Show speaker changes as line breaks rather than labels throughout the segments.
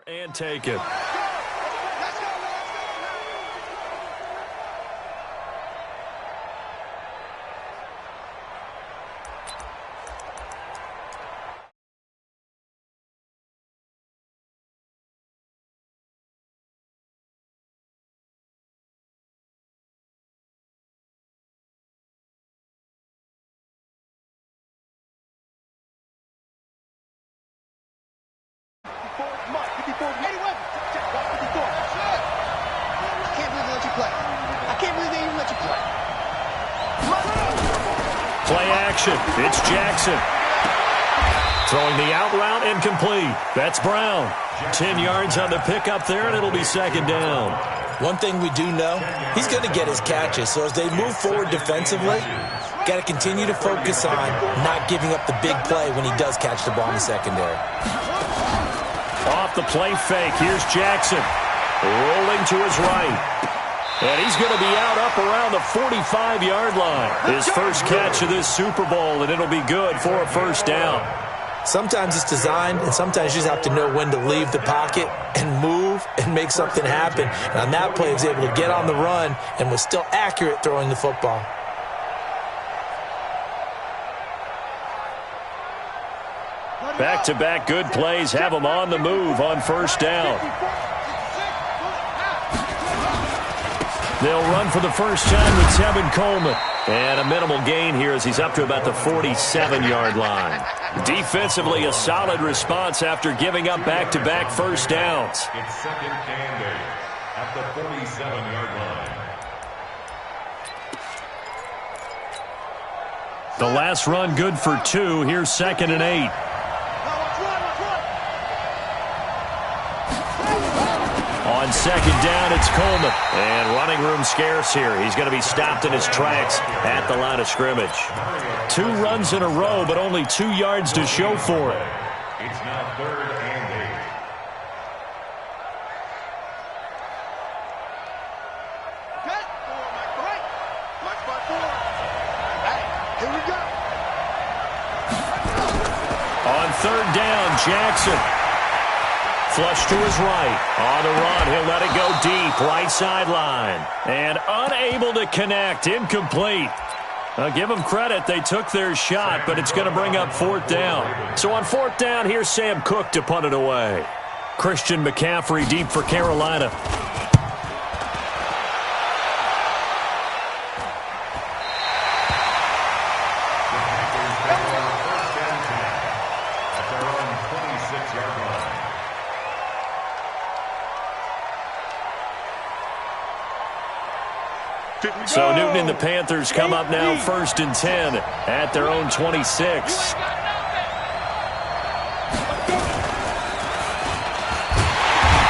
And take it. Play action. It's Jackson. Throwing the out route incomplete. That's Brown. 10 yards on the pickup there, and it'll be second down.
One thing we do know, he's going to get his catches. So as they move forward defensively, got to continue to focus on not giving up the big play when he does catch the ball in the secondary.
Off the play fake. Here's Jackson. Rolling to his right. And he's going to be out up around the 45-yard line. His first catch of this Super Bowl, and it'll be good for a first down.
Sometimes it's designed, and sometimes you just have to know when to leave the pocket and move and make something happen. And on that play, he was able to get on the run and was still accurate throwing the football.
Back-to-back good plays have him on the move on first down. They'll run for the first time with Tevin Coleman. And a minimal gain here as he's up to about the 47-yard line. Defensively, a solid response after giving up back-to-back first downs.
It's second and 8 at the 47-yard line.
The last run good for 2. Here's second and 8. On second down, it's Coleman. And running room scarce here. He's going to be stopped in his tracks at the line of scrimmage. 2 runs in a row, but only 2 yards to show for it.
It's now third and 8.
On third down, Jackson. Flush to his right. On the run, he'll let it go deep. Right sideline. And unable to connect. Incomplete. Give them credit. They took their shot, but it's going to bring up fourth down. So on fourth down, here's Sam Cook to punt it away. Christian McCaffrey deep for Carolina. So Newton and the Panthers come up now first and 10 at their own 26.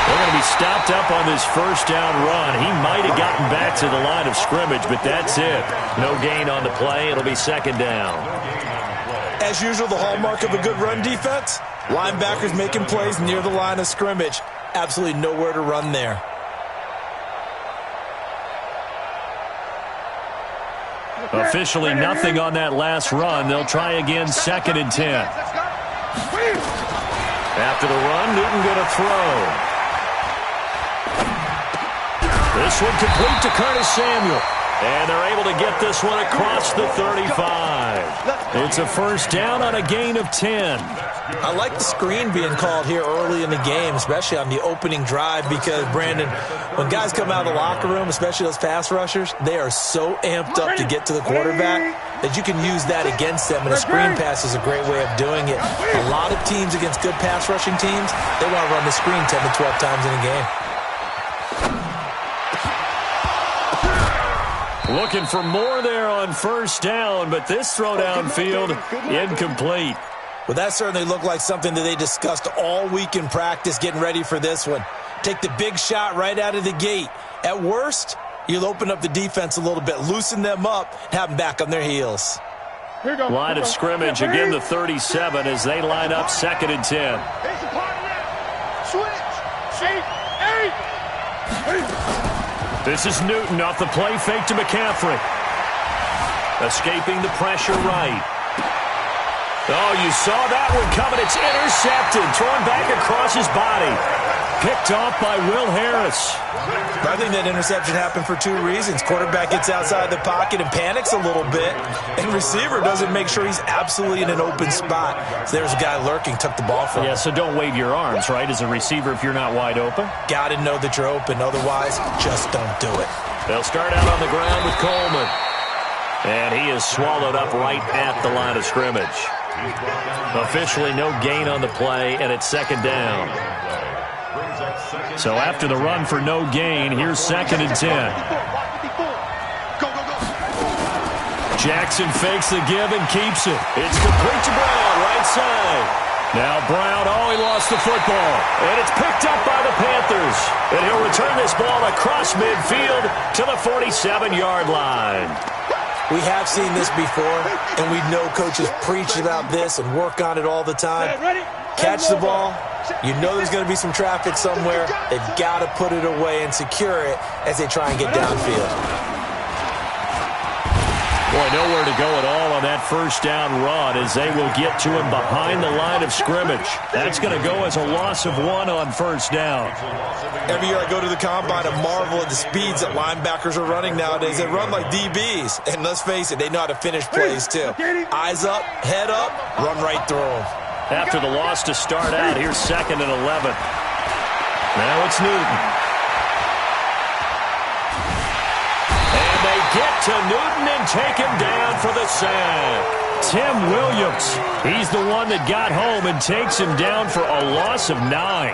They're going to be stopped up on this first down run. He might have gotten back to the line of scrimmage, but that's it. No gain on the play. It'll be second down.
As usual, the hallmark of a good run defense, linebackers making plays near the line of scrimmage. Absolutely nowhere to run there.
Officially nothing on that last run. They'll try again, second and 10. After the run, Newton going to throw. This one complete to Curtis Samuel. And they're able to get this one across the 35. It's a first down on a gain of 10.
I like the screen being called here early in the game, especially on the opening drive, because, Brandon, when guys come out of the locker room, especially those pass rushers, they are so amped up to get to the quarterback that you can use that against them, and a screen pass is a great way of doing it. A lot of teams against good pass rushing teams, they want to run the screen 10 to 12 times in a game.
Looking for more there on first down, but this throw downfield incomplete.
Well, that certainly looked like something that they discussed all week in practice getting ready for this one. Take the big shot right out of the gate. At worst, you'll open up the defense a little bit, loosen them up, and have them back on their heels.
Line of scrimmage, again the 37 as they line up second and 10. This is Newton off the play fake to McCaffrey. Escaping the pressure right. Oh, you saw that one coming. It's intercepted. Thrown back across his body. picked off by Will Harris.
I think that interception happened for two reasons. Quarterback gets outside the pocket and panics a little bit, and receiver doesn't make sure he's absolutely in an open spot. So there's a guy lurking, took the ball from him.
Yeah, so don't wave your arms, right, as a receiver if you're not wide open.
Got to know that you're open. Otherwise, just don't do it.
They'll start out on the ground with Coleman. And he is swallowed up right at the line of scrimmage. Officially no gain on the play, and it's second down. So after the run for no gain, here's 2nd and 10. Jackson fakes the give and keeps it. It's complete to Brown, right side. Now Brown, he lost the football. And it's picked up by the Panthers. And he'll return this ball across midfield to the 47-yard line.
We have seen this before, and we know coaches preach about this and work on it all the time. Catch the ball. You know there's going to be some traffic somewhere. They've got to put it away and secure it as they try and get downfield.
Boy, nowhere to go at all on that first down run as they will get to him behind the line of scrimmage. That's going to go as a loss of 1 on first down.
Every year I go to the combine and marvel at the speeds that linebackers are running nowadays. They run like DBs. And let's face it, they know how to finish plays too. Eyes up, head up, run right through them.
After the loss to start out, here's 2nd and 11. Now it's Newton. And they get to Newton and take him down for the sack. Tim Williams, he's the one that got home and takes him down for a loss of 9.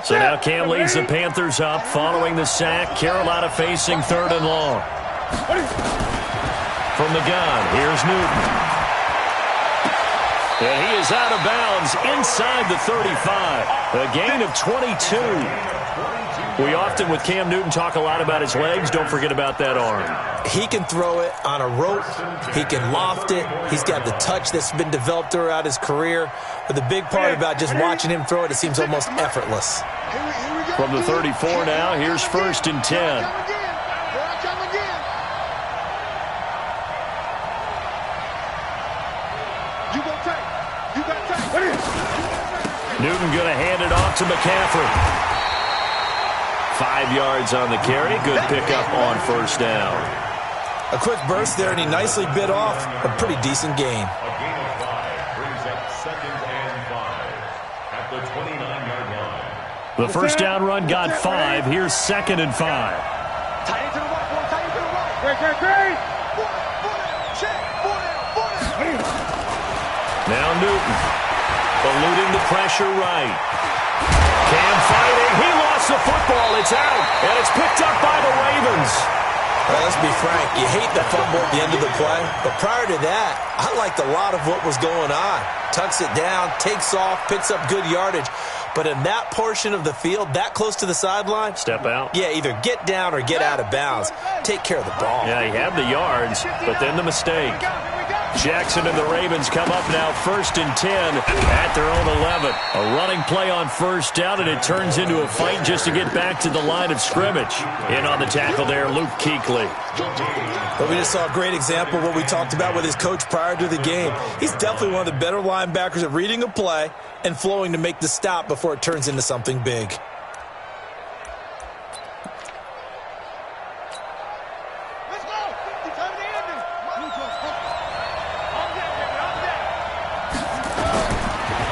So now Cam leads the Panthers up following the sack. Carolina facing 3rd and long. From the gun, here's Newton. And he is out of bounds inside the 35. A gain of 22. We often, with Cam Newton, talk a lot about his legs. Don't forget about that arm.
He can throw it on a rope. He can loft it. He's got the touch that's been developed throughout his career. But the big part about just watching him throw it, it seems almost effortless.
From the 34 now, here's 1st and 10. Newton going to hand it off to McCaffrey. 5 yards on the carry. Good pickup on first down.
A quick burst there, and he nicely bit off a pretty decent gain.
A gain of 5 brings up 2nd and 5 at the 29-yard line.
The first down run got 5. Here's 2nd and 5.
Tight into the right, boy. Tight into the right. Great.
Now Newton eluding the pressure right. Cam fighting. He lost the football. It's out, and it's picked up by the Ravens.
Well, let's be frank. You hate the fumble at the end of the play. But prior to that, I liked a lot of what was going on. Tucks it down, takes off, picks up good yardage. But in that portion of the field, that close to the sideline,
step out.
Yeah, either get down or get out of bounds. Take care of the ball.
Yeah, he had the yards, but then the mistake. Jackson and the Ravens come up now 1st and 10 at their own 11. A running play on first down, and it turns into a fight just to get back to the line of scrimmage. In on the tackle there, Luke Kuechly.
But we just saw a great example of what we talked about with his coach prior to the game. He's definitely one of the better linebackers at reading a play and flowing to make the stop before it turns into something big.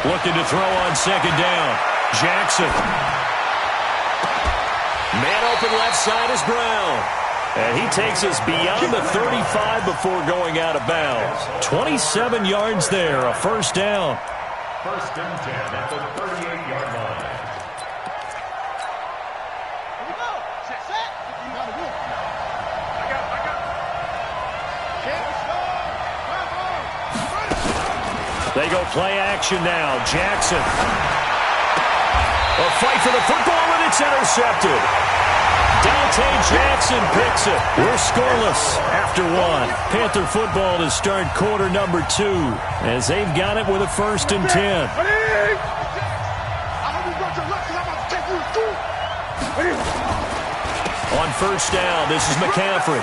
Looking to throw on second down. Jackson. Man open left side is Brown. And he takes us beyond the 35 before going out of bounds. 27 yards there, a first down.
1st and 10 at the 38-yard line.
Here we go. Set. You got to do it. I got it.
They go play action now. Jackson. A fight for the football, and it's intercepted. Dante Jackson picks it. We're scoreless after 1. Panther football to start quarter number 2 as they've got it with a 1st and 10.
I hope you brought your luck because I'm about to take you to school.
on first down. This is McCaffrey.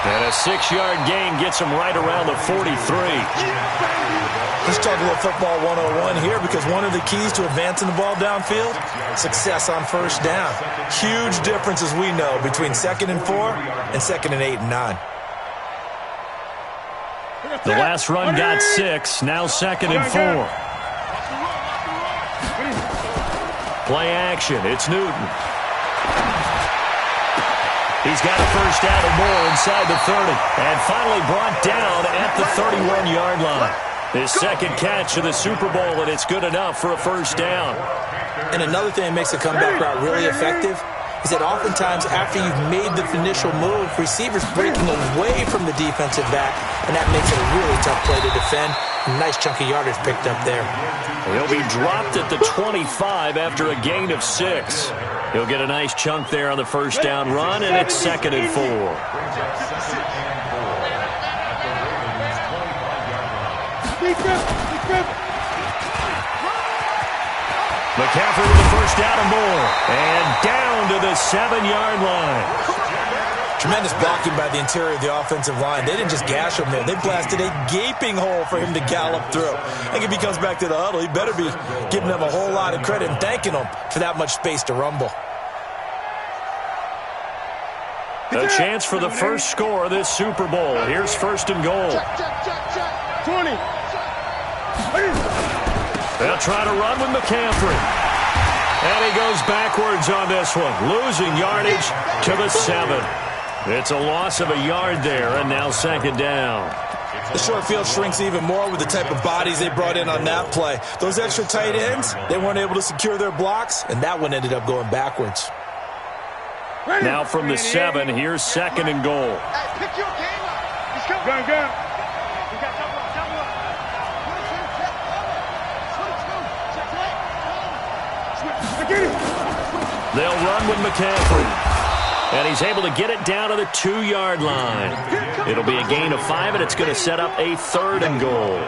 And a 6-yard gain gets him right around the 43.
Let's talk a little football 101 here, because one of the keys to advancing the ball downfield, success on first down. Huge difference, as we know, between 2nd and 4 and 2nd and 8 and 9.
The last run got 6, now 2nd and 4. Play action, it's Newton. He's got a first down and more inside the 30. And finally brought down at the 31-yard line. His second catch of the Super Bowl, and it's good enough for a first down.
And another thing that makes the comeback route really effective is that oftentimes after you've made the initial move, receivers breaking away from the defensive back, and that makes it a really tough play to defend. A nice chunk of yardage picked up there.
He'll be dropped at the 25 after a gain of 6. He'll get a nice chunk there on the first down run, and it's 2nd and 4. McCaffrey with the first down and more. And down to the 7-yard line.
Tremendous blocking by the interior of the offensive line. They didn't just gash him there. They blasted a gaping hole for him to gallop through. I think if he comes back to the huddle, he better be giving them a whole lot of credit and thanking them for that much space to rumble.
A chance for the first score of this Super Bowl. Here's 1st and goal.
Check. 20.
They'll try to run with McCaffrey. And he goes backwards on this one, losing yardage to the 7. It's a loss of a yard there, and now 2nd down.
The short field shrinks even more with the type of bodies they brought in on that play. Those extra tight ends, they weren't able to secure their blocks, and that one ended up going backwards.
Now from the 7, here's 2nd and goal.
Hey, pick your game up. He's coming. Go. We got double up.
They'll run with McCaffrey. And he's able to get it down to the 2-yard line. It'll be a gain of 5, and it's going to set up a 3rd and goal.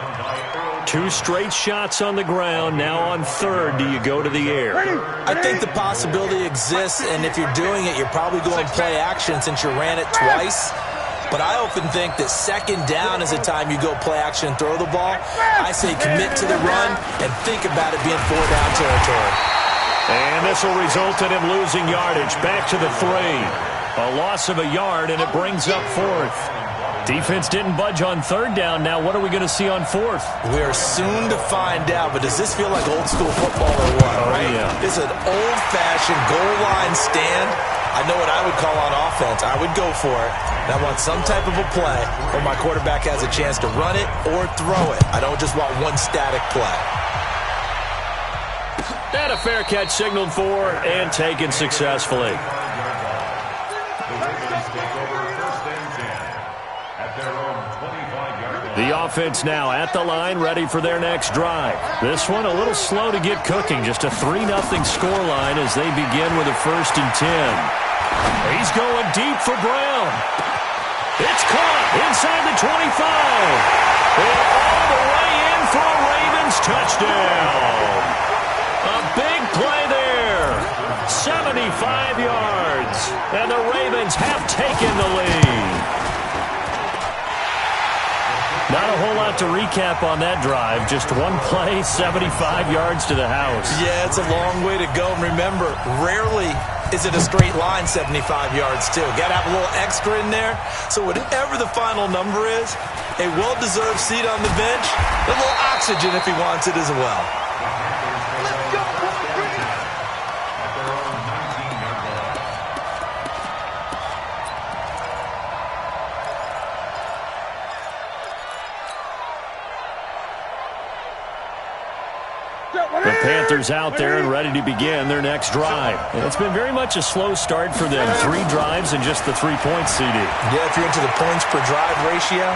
2 straight shots on the ground. Now on 3rd, do you go to the air?
I think the possibility exists, and if you're doing it, you're probably going play action since you ran it twice. But I often think that 2nd down is the time you go play action and throw the ball. I say commit to the run and think about it being 4-down territory.
And this will result in him losing yardage. Back to the 3. A loss of a yard, and it brings up 4th. Defense didn't budge on 3rd down. Now what are we going to see on 4th?
We're soon to find out, but does this feel like old school football or what, right?
Yeah.
It's an old-fashioned goal line stand. I know what I would call on offense. I would go for it. And I want some type of a play where my quarterback has a chance to run it or throw it. I don't just want one static play.
And a fair catch signaled for and taken successfully. The offense now at the line, ready for their next drive. This one a little slow to get cooking. Just a 3-0 scoreline as they begin with a 1st and 10. He's going deep for Brown. It's caught inside the 25. And all the way in for a Ravens touchdown. A big play there. 75 yards. And the Ravens have taken the lead. Not a whole lot to recap on that drive. Just one play, 75 yards to the house.
Yeah, it's a long way to go. And remember, rarely is it a straight line 75 yards, too. Got to have a little extra in there. So whatever the final number is, a well-deserved seat on the bench, a little oxygen if he wants it as well.
The Panthers out there and ready to begin their next drive. And it's been very much a slow start for them. 3 drives and just the 3 points, CD.
Yeah, if you're into the points per drive ratio,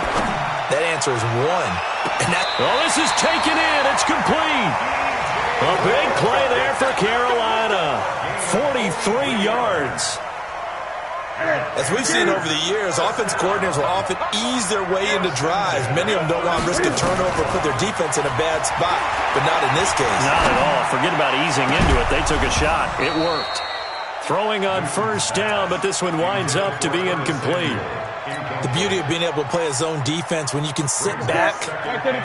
that answer is 1. And that.
Oh, this is taken in. It's complete. A big play there for Carolina. 43 yards.
As we've seen over the years, offense coordinators will often ease their way into drives. Many of them don't want to risk a turnover or put their defense in a bad spot, but not in this case.
Not at all. Forget about easing into it. They took a shot. It worked. Throwing on first down, but this one winds up to be incomplete.
The beauty of being able to play a zone defense when you can sit back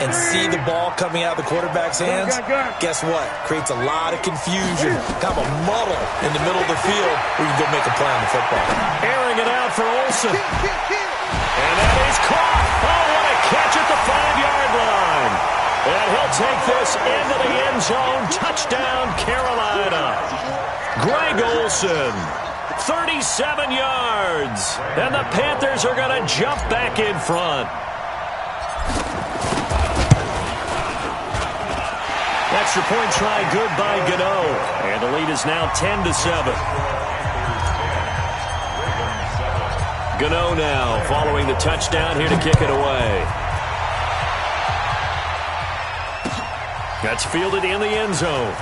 and see the ball coming out of the quarterback's hands, guess what? Creates a lot of confusion, kind of a muddle in the middle of the field where you can go make a play on the football.
Airing it out for Olsen. And that is caught. Oh, what a catch at the 5-yard line. And he'll take this into the end zone. Touchdown, Carolina. Greg Olsen. 37 yards. And the Panthers are going to jump back in front. Extra point try good by Gano. And the lead is now 10-7. Gano now following the touchdown here to kick it away. That's fielded in the end zone.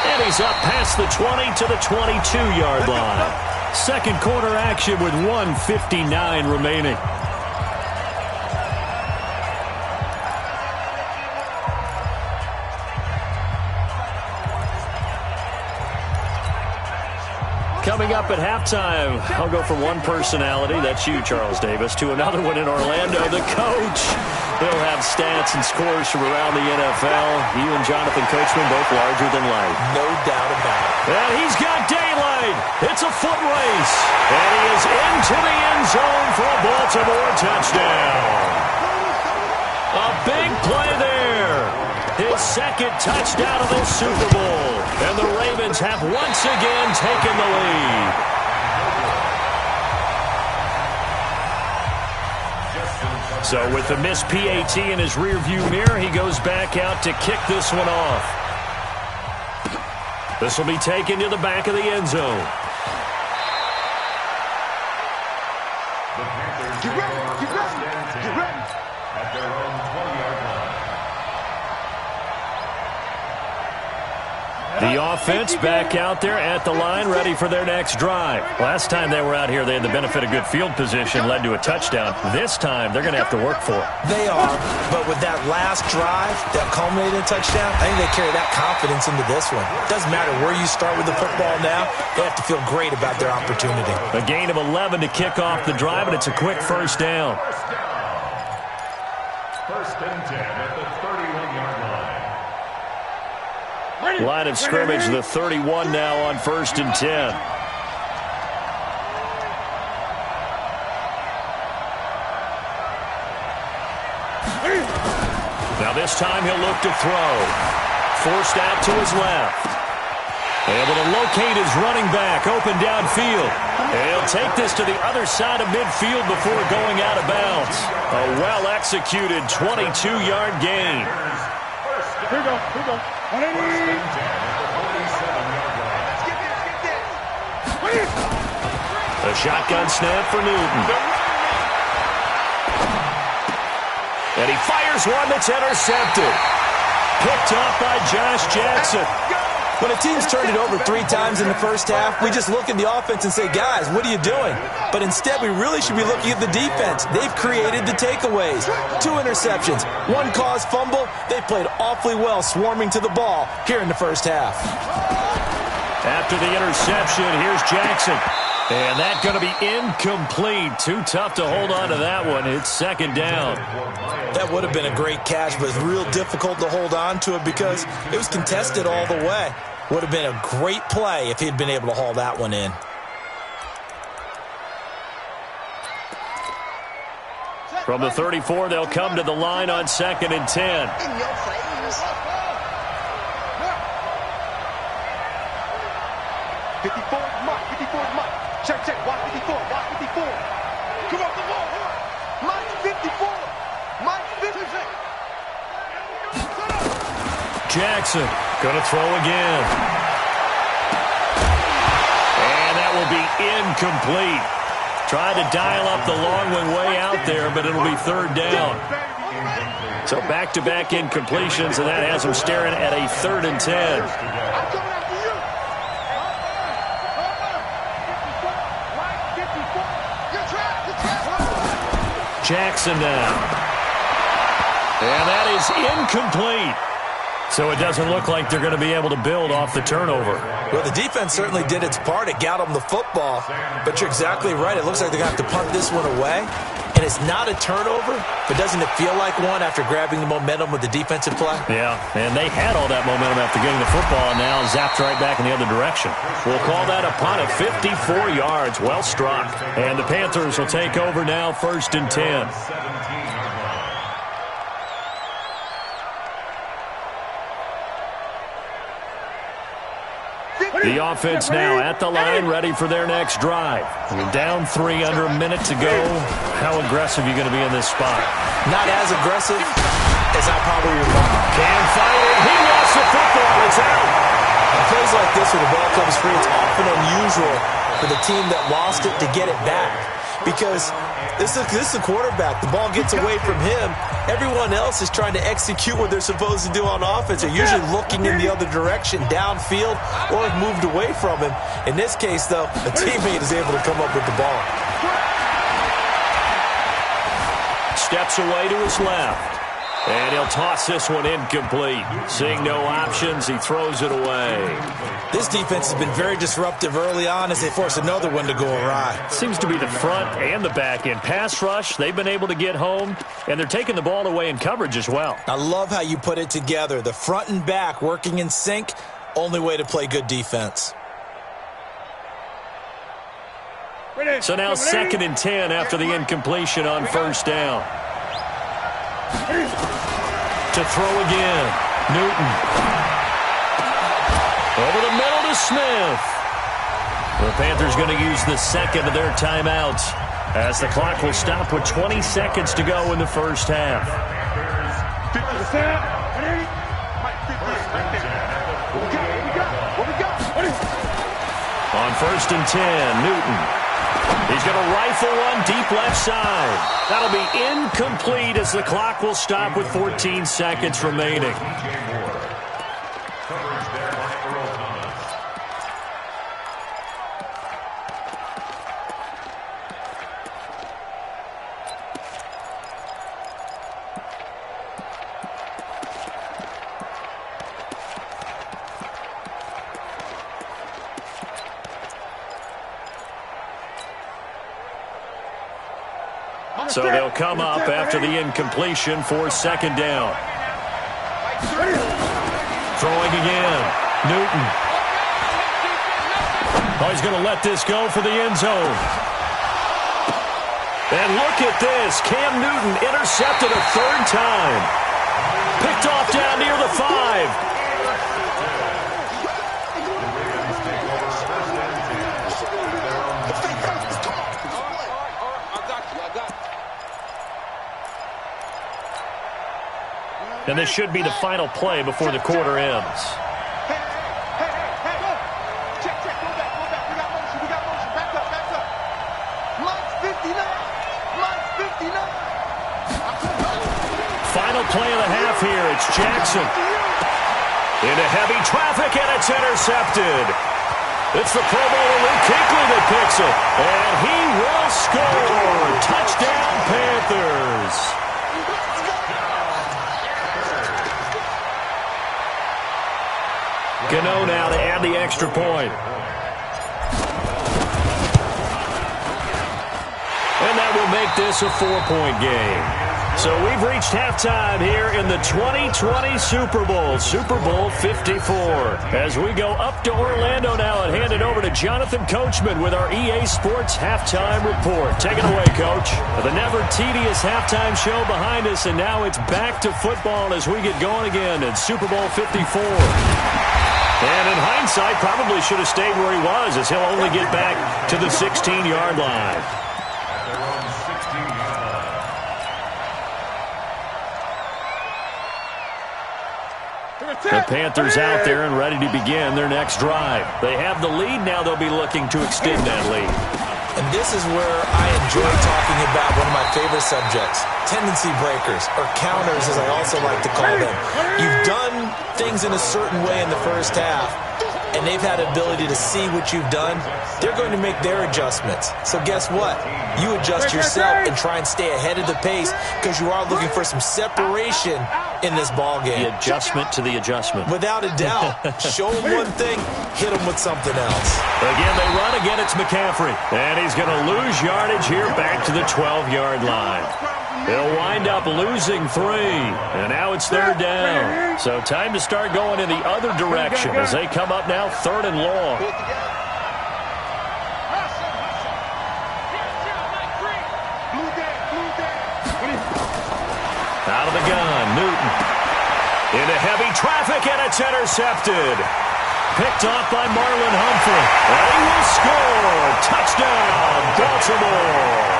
And he's up past the 20 to the 22-yard line. Second quarter action with 1:59 remaining. Coming up at halftime, I'll go from one personality, that's you, Charles Davis, to another one in Orlando, the coach. He'll have stats and scores from around the NFL. You and Jonathan Coachman both larger than life.
No doubt about it.
And he's got daylight. It's a foot race. And he is into the end zone for a Baltimore touchdown. A big play there. His second touchdown of the Super Bowl. And the Ravens have once again taken the lead. So with the missed PAT in his rearview mirror, he goes back out to kick this one off. This will be taken to the back of the end zone.
Get ready, get ready, get ready.
At their own 20-yard line.
The offense back out there at the line, ready for their next drive. Last time they were out here, they had the benefit of good field position, led to a touchdown. This time, they're going to have to work for it.
They are, but with that last drive that culminated in a touchdown, I think they carry that confidence into this one. Doesn't matter where you start with the football now, they have to feel great about their opportunity.
A gain of 11 to kick off the drive, and it's a quick first down.
First and 10 at the 31-yard line.
Line of scrimmage, the 31 now on first and 10. Now this time he'll look to throw. Forced out to his left. Able to locate his running back, open downfield. And he'll take this to the other side of midfield before going out of bounds. A well-executed 22-yard gain.
Here we go, here we go. 180.
A shotgun snap for Newton. And he fires one that's intercepted. Picked off by Josh Jackson.
When a team's turned it over 3 times in the first half, we just look at the offense and say, guys, what are you doing? But instead, we really should be looking at the defense. They've created the takeaways. 2 interceptions, 1 caused fumble. They played awfully well swarming to the ball here in the first half.
After the interception, here's Jackson. And that's going to be incomplete. Too tough to hold on to that one. It's second down.
That would have been a great catch, but it's real difficult to hold on to it because it was contested all the way. Would have been a great play if he'd been able to haul that one in.
From the 34, they'll come to the line on second and 10.
In your face. 54, Mike, 54, Mike. Check, check, watch 54, watch 54. Come on, come on. Mike 54. Mike 56.
Jackson going to throw again. And that will be incomplete. Tried to dial up the long one way out there, but it'll be third down. So back-to-back incompletions, and that has them staring at a 3rd and 10. Jackson now. And that is incomplete. So it doesn't look like they're going to be able to build off the turnover.
Well, the defense certainly did its part. It got them the football. But you're exactly right. It looks like they're going to have to punt this one away. And it's not a turnover, but doesn't it feel like one after grabbing the momentum with the defensive play?
Yeah, and they had all that momentum after getting the football, and now zapped right back in the other direction. We'll call that a punt of 54 yards. Well struck. And the Panthers will take over now, 1st and 10. The offense now at the line, ready for their next drive. We're down 3 under a minute to go. How aggressive are you going to be in this spot?
Not as aggressive as I probably would want.
Can fight it. He lost the football. It's out.
In plays like this where the ball comes free, it's often unusual for the team that lost it to get it back. Because this is the quarterback. The ball gets away from him. Everyone else is trying to execute what they're supposed to do on offense. They're usually looking in the other direction, downfield, or have moved away from him. In this case, though, a teammate is able to come up with the ball.
Steps away to his left. And he'll toss this one incomplete. Seeing no options, he throws it away.
This defense has been very disruptive early on as they force another one to go awry.
Seems to be the front and the back end. Pass rush, they've been able to get home, and they're taking the ball away in coverage as well.
I love how you put it together. The front and back working in sync, only way to play good defense.
So now 2nd and 10 after the incompletion on 1st down. To throw again. Newton. Over the middle to Smith. The Panthers going to use the second of their timeouts as the clock will stop with 20 seconds to go in the first half. On 1st and 10, Newton. He's going to rifle one deep left side. That'll be incomplete as the clock will stop with 14 seconds remaining. So they'll come up after the incompletion for 2nd down. Throwing again. Newton. Oh, he's going to let this go for the end zone. And look at this. Cam Newton intercepted a 3rd time. Picked off down near the 5. And this should be the final play before the quarter ends. Final play of the half here. It's Jackson. Into heavy traffic, and it's intercepted. It's the Pro Bowler Luke Kuechly that picks it. And he will score. Touchdown, Panthers. Gano now to add the extra point. And that will make this a 4-point game. So we've reached halftime here in the 2020 Super Bowl, Super Bowl 54. As we go up to Orlando now and hand it over to Jonathan Coachman with our EA Sports Halftime Report. Take it away, Coach. The never tedious halftime show behind us, and now it's back to football as we get going again in Super Bowl 54. And in hindsight, probably should have stayed where he was, as he'll only get back to the 16-yard line. The Panthers out there and ready to begin their next drive. They have the lead. Now they'll be looking to extend that lead.
And this is where I enjoy talking about one of my favorite subjects, tendency breakers, or counters as I also like to call them. You've done things in a certain way in the first half, and they've had the ability to see what you've done, they're going to make their adjustments. So guess what? You adjust yourself and try and stay ahead of the pace because you are looking for some separation in this ball game.
The adjustment to the adjustment.
Without a doubt. Show them one thing, hit them with something else.
Again, they run. Again, it's McCaffrey. And he's going to lose yardage here back to the 12-yard line. They'll wind up losing 3. And now it's 3rd down. So time to start going in the other direction as they come up now 3rd and long. Out of the gun, Newton. Into heavy traffic, and it's intercepted. Picked off by Marlon Humphrey. And he will score. Touchdown, Baltimore.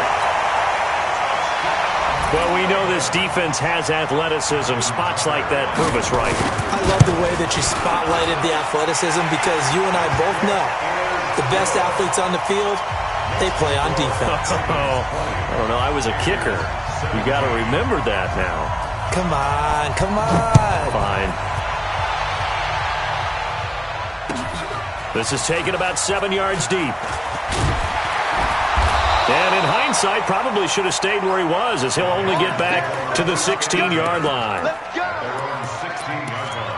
Well, we know this defense has athleticism. Spots like that prove us right.
I love the way that you spotlighted the athleticism because you and I both know the best athletes on the field, they play on defense.
I don't know. I was a kicker. You got to remember that now.
Come on, come on.
Fine. This is taken about 7 yards deep. And in hindsight, probably should have stayed where he was as he'll only get back to the 16-yard line.
Let's go. They're on 16-yard line.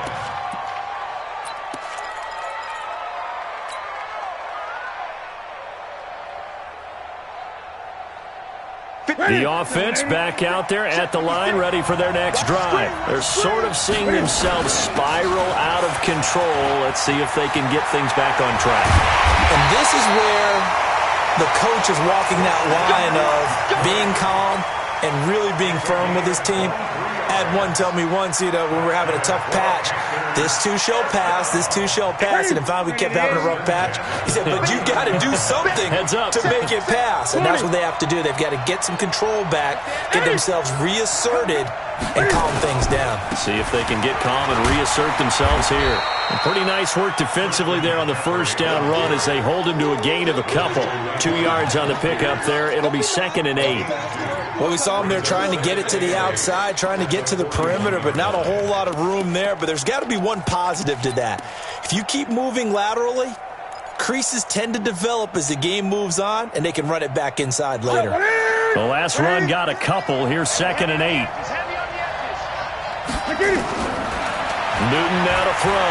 The offense back out there at the line, ready for their next drive. They're sort of seeing themselves spiral out of control. Let's see if they can get things back on track.
And this is where the coach is walking that line of being calm and really being firm with his team. I had one tell me once, when we were having a tough patch, this too shall pass, this too shall pass, and finally we kept having a rough patch. He said, but you got to do something to make it pass, and that's what they have to do. They've got to get some control back, get themselves reasserted, and calm things down.
See if they can get calm and reassert themselves here. And pretty nice work defensively there on the first down run as they hold him to a gain of a couple. 2 yards on the pickup there. It'll be 2nd and 8.
Well, we saw him there trying to get it to the outside, trying to get to the perimeter, but not a whole lot of room there. But there's got to be one positive to that. If you keep moving laterally, creases tend to develop as the game moves on, and they can run it back inside later.
The last run got a couple. Here's 2nd and 8. Newton now to throw.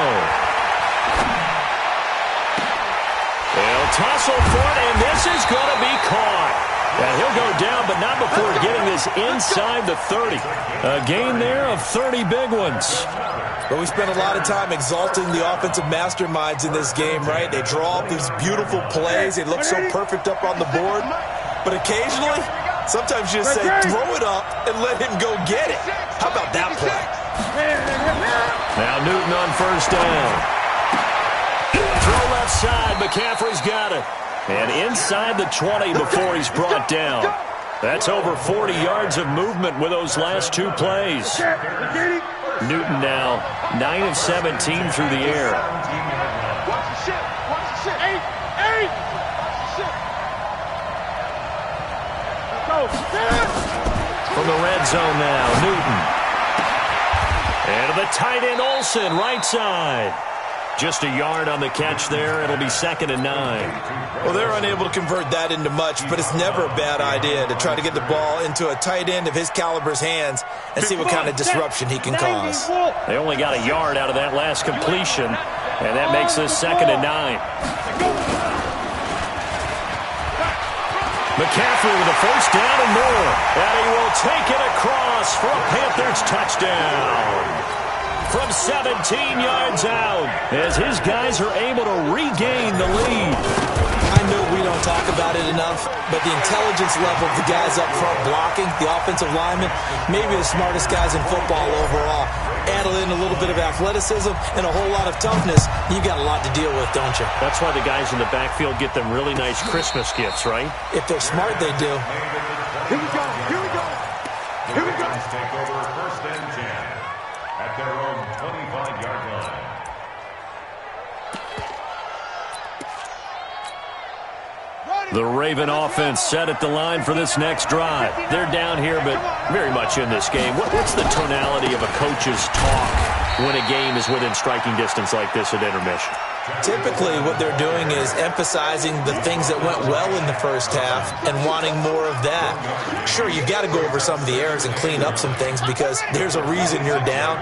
They'll tussle for it, and this is going to be caught. And he'll go down, but not before getting this inside the 30. A gain there of 30 big ones.
But we spent a lot of time exalting the offensive masterminds in this game, right? They draw up these beautiful plays. They look so perfect up on the board. But occasionally, sometimes you just say, throw it up and let him go get it. How about that play?
Now Newton on first down. Throw left side. McCaffrey's got it. And inside the 20 before he's brought down. That's over 40 yards of movement with those last 2 plays. Newton now 9 of 17 through the air. From the red zone now, Newton. And to the tight end, Olsen, right side. Just a yard on the catch there. It'll be 2nd and 9.
Well, they're unable to convert that into much, but it's never a bad idea to try to get the ball into a tight end of his caliber's hands and see what kind of disruption he can cause.
They only got a yard out of that last completion, and that makes this 2nd and 9. McCaffrey with a first down and more. And he will take it across for a Panthers touchdown. From 17 yards out as his guys are able to regain the lead.
I know we don't talk about it enough, but the intelligence level of the guys up front blocking, the offensive linemen, maybe the smartest guys in football overall. Add in a little bit of athleticism and a whole lot of toughness, you've got a lot to deal with, don't you?
That's why the guys in the backfield get them really nice Christmas gifts, right?
If they're smart, they do.
Here we go. Here we go. Here we go.
Take over 1st and 10 at their own 25-yard line.
The Raven offense set at the line for this next drive. They're down here, but very much in this game. What's the tonality of a coach's talk when a game is within striking distance like this at intermission?
Typically, what they're doing is emphasizing the things that went well in the first half and wanting more of that. Sure, you've got to go over some of the errors and clean up some things because there's a reason you're down.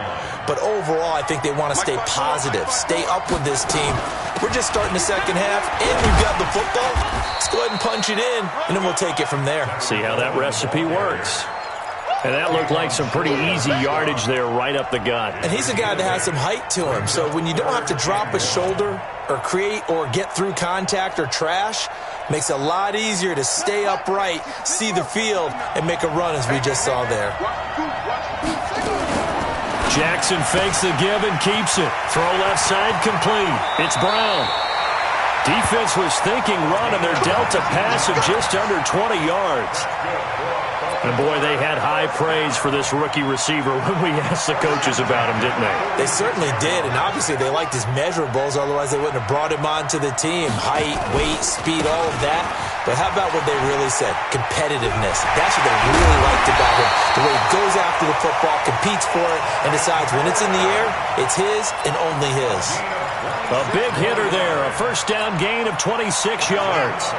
But overall, I think they want to stay positive, stay up with this team. We're just starting the second half, and we've got the football. Let's go ahead and punch it in, and then we'll take it from there.
See how that recipe works. And that looked like some pretty easy yardage there right up the gut.
And he's a guy that has some height to him. So when you don't have to drop a shoulder or create or get through contact or trash, makes it a lot easier to stay upright, see the field, and make a run as we just saw there.
Jackson fakes the give and keeps it. Throw left side complete. It's Brown. Defense was thinking run, and they're dealt a pass of just under 20 yards. And, boy, they had high praise for this rookie receiver when we asked the coaches about him, didn't they?
They certainly did, and obviously they liked his measurables, otherwise they wouldn't have brought him onto the team. Height, weight, speed, all of that. But how about what they really said? Competitiveness. That's what they really liked about him. The way he goes after the football, competes for it, and decides when it's in the air, it's his and only his.
A big hitter there, a first down gain of 26 yards.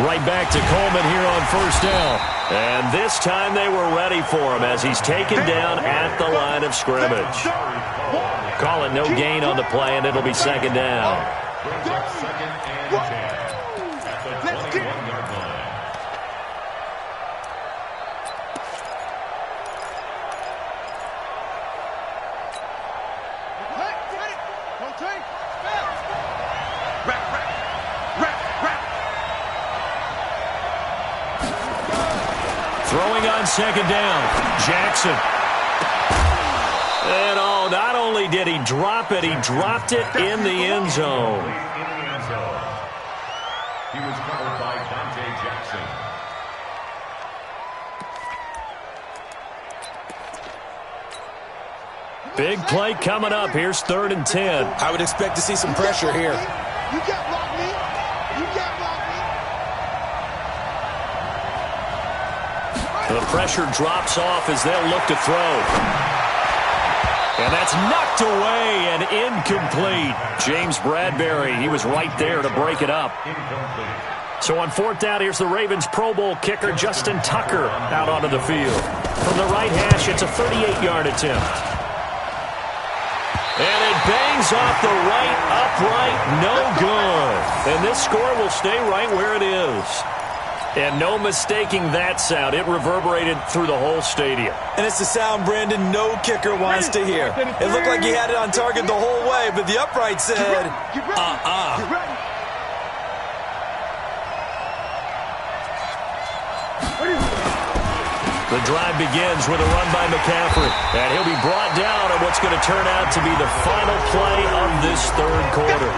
Right back to Coleman here on first down. And this time they were ready for him as he's taken down at the line of scrimmage. Call it no gain on the play, and it'll be second down.
Second and 10 at the 21-yard line.
Throwing on second down, Jackson. And not only did he drop it, he dropped it in the end zone.
He was covered by Dante Jackson.
Big play coming up. Here's 3rd and 10.
I would expect to see some pressure here.
You can't block me. You can't block me.
The pressure drops off as they'll look to throw. And that's knocked away and incomplete. James Bradbury, he was right there to break it up. So on 4th down, here's the Ravens Pro Bowl kicker, Justin Tucker, out onto the field. From the right hash, it's a 38-yard attempt. And it bangs off the right upright, no good. And this score will stay right where it is. And no mistaking that sound. It reverberated through the whole stadium.
And it's the sound, Brandon, no kicker wants to hear. It looked like he had it on target the whole way, but the upright said,
The drive begins with a run by McCaffrey. And he'll be brought down at what's going to turn out to be the final play of this 3rd quarter.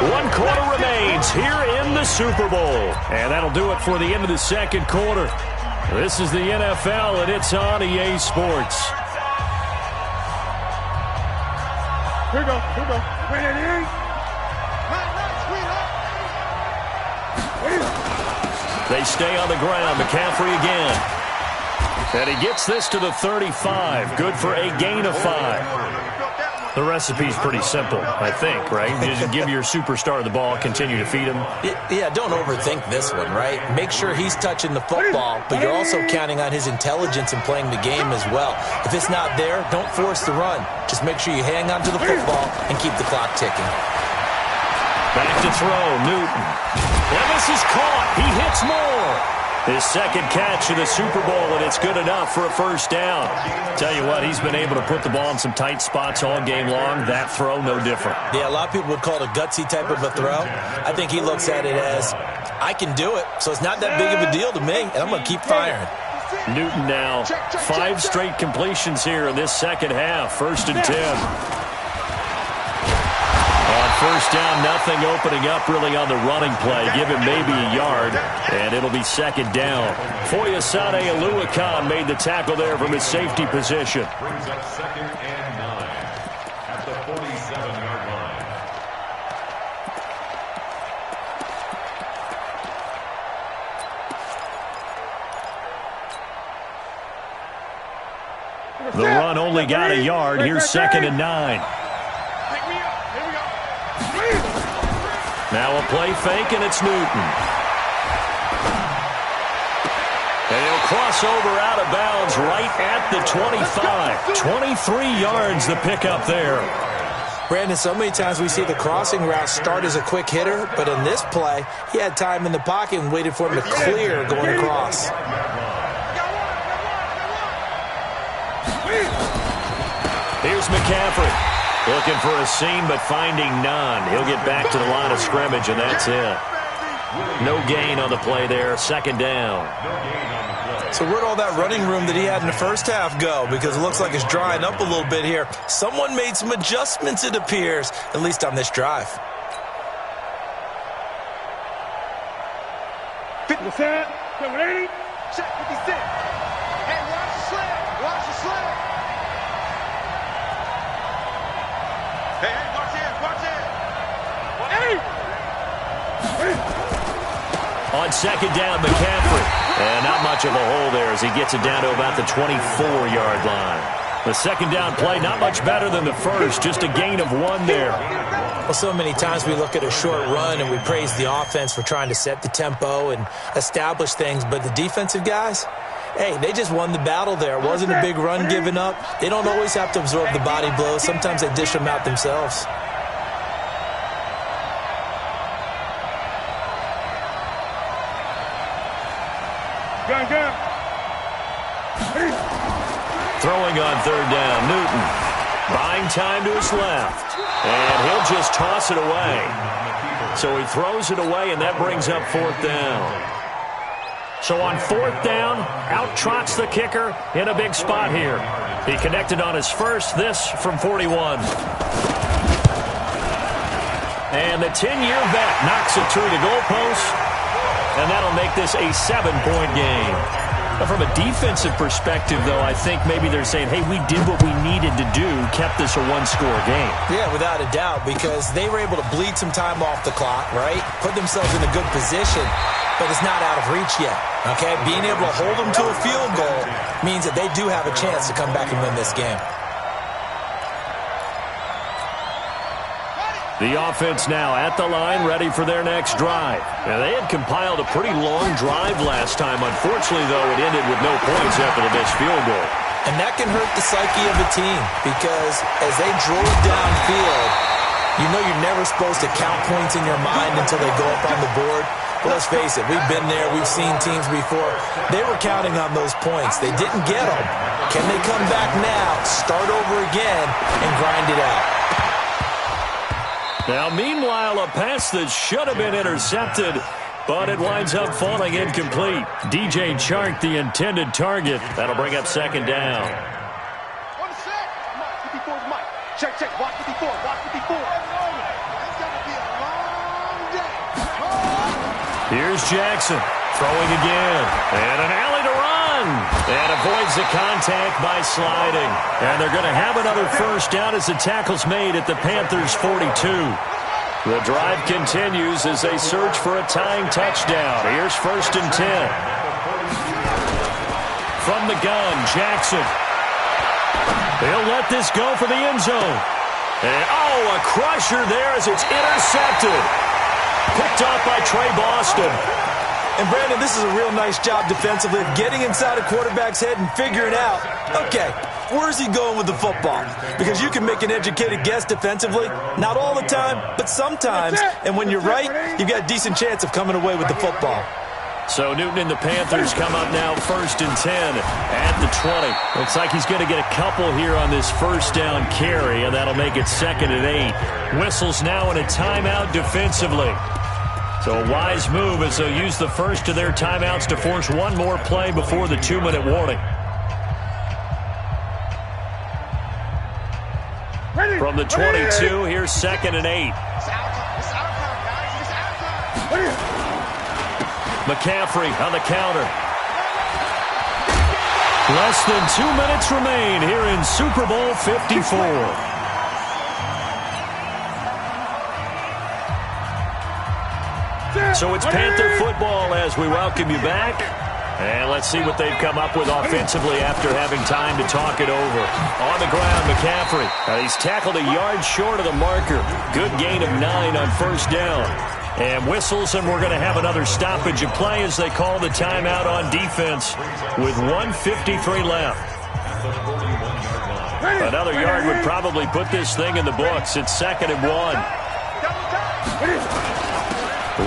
1 quarter remains here in the Super Bowl. And that'll do it for the end of the 2nd quarter. This is the NFL, and it's on EA Sports.
Here we go. Ready?
They stay on the ground. McCaffrey again. And he gets this to the 35. Good for a gain of 5. The recipe's pretty simple, I think, right? You just give your superstar the ball, continue to feed him.
Yeah, don't overthink this one, right? Make sure he's touching the football, but you're also counting on his intelligence in playing the game as well. If it's not there, don't force the run. Just make sure you hang on to the football and keep the clock ticking.
Back to throw, Newton. And this is caught. He hits more. His 2nd catch in the Super Bowl, and it's good enough for a first down. Tell you what, he's been able to put the ball in some tight spots all game long. That throw, no different.
Yeah, a lot of people would call it a gutsy type of a throw. I think he looks at it as, I can do it, so it's not that big of a deal to me, and I'm going to keep firing.
Newton now, 5 straight completions here in this 2nd half. 1st and 10. On first down, nothing opening up really on the running play. Give him maybe a yard, and it'll be 2nd down. Foyesade Oluwakan made the tackle there from his safety position.
Brings up 2nd and 9 at the 47-yard line.
The run only got a yard. Here's 2nd and 9. Now a play fake, and it's Newton. And he'll cross over out of bounds right at the 25. 23 yards the pickup there.
Brandon, so many times we see the crossing route start as a quick hitter, but in this play, he had time in the pocket and waited for him to clear going across.
Here's McCaffrey. Looking for a seam, but finding none. He'll get back to the line of scrimmage, and that's it. No gain on the play there. 2nd down.
So where'd all that running room that he had in the first half go? Because it looks like it's drying up a little bit here. Someone made some adjustments, it appears, at least on this drive.
50%, 780, check 56. Hey, watch the sled, watch the sled. Hey, watch it, watch it.
On 2nd down, McCaffrey. And not much of a hole there as he gets it down to about the 24-yard line. The 2nd down play, not much better than the first, just a gain of 1 there.
Well, so many times we look at a short run and we praise the offense for trying to set the tempo and establish things, but the defensive guys, hey, they just won the battle there. It wasn't a big run given up. They don't always have to absorb the body blows. Sometimes they dish them out themselves.
Throwing on 3rd down, Newton. Buying time to his left. And he'll just toss it away. So he throws it away, and that brings up 4th down. So on 4th down, out trots the kicker in a big spot here. He connected on his first, this from 41. And the 10-year vet knocks it through the goalpost, and that'll make this a 7-point game. But from a defensive perspective, though, I think maybe they're saying, hey, we did what we needed to do, kept this a 1-score game.
Yeah, without a doubt, because they were able to bleed some time off the clock, right? Put themselves in a good position, but it's not out of reach yet, okay? Being able to hold them to a field goal means that they do have a chance to come back and win this game.
The offense now at the line, ready for their next drive. Now, they had compiled a pretty long drive last time. Unfortunately, though, it ended with no points after the missed field goal.
And that can hurt the psyche of a team because as they drove downfield, you know you're never supposed to count points in your mind until they go up on the board. But let's face it, we've been there. We've seen teams before. They were counting on those points. They didn't get them. Can they come back now, start over again, and grind it out?
Now, meanwhile, a pass that should have been intercepted, but it winds up falling incomplete. DJ Chark, the intended target. That'll bring up 2nd down.
On the set. Mike, 54 is Mike. Check, check. Watch 54. Watch 54. It's going to be a long day.
Here's Jackson throwing again. And an alley to run. And avoids the contact by sliding. And they're going to have another first down as the tackle's made at the Panthers' 42. The drive continues as they search for a tying touchdown. Here's 1st and 10. From the gun, Jackson. They'll let this go for the end zone. And, a crusher there as it's intercepted. Picked off by Trey Boston.
And, Brandon, this is a real nice job defensively of getting inside a quarterback's head and figuring out, okay, where's he going with the football? Because you can make an educated guess defensively, not all the time, but sometimes. And when you're right, you've got a decent chance of coming away with the football.
So Newton and the Panthers come up now 1st and 10 at the 20. Looks like he's going to get a couple here on this first down carry, and that'll make it 2nd and 8. Whistles now in a timeout defensively. So a wise move as they'll use the first of their timeouts to force one more play before the 2-minute warning. From the 22, here's 2nd and 8. McCaffrey on the counter. Less than 2 minutes remain here in Super Bowl 54. So it's Panther football as we welcome you back. And let's see what they've come up with offensively after having time to talk it over. On the ground, McCaffrey. He's tackled a yard short of the marker. Good gain of 9 on first down. And whistles, and we're going to have another stoppage of play as they call the timeout on defense with 1:53 left. Another yard would probably put this thing in the books. It's 2nd and 1.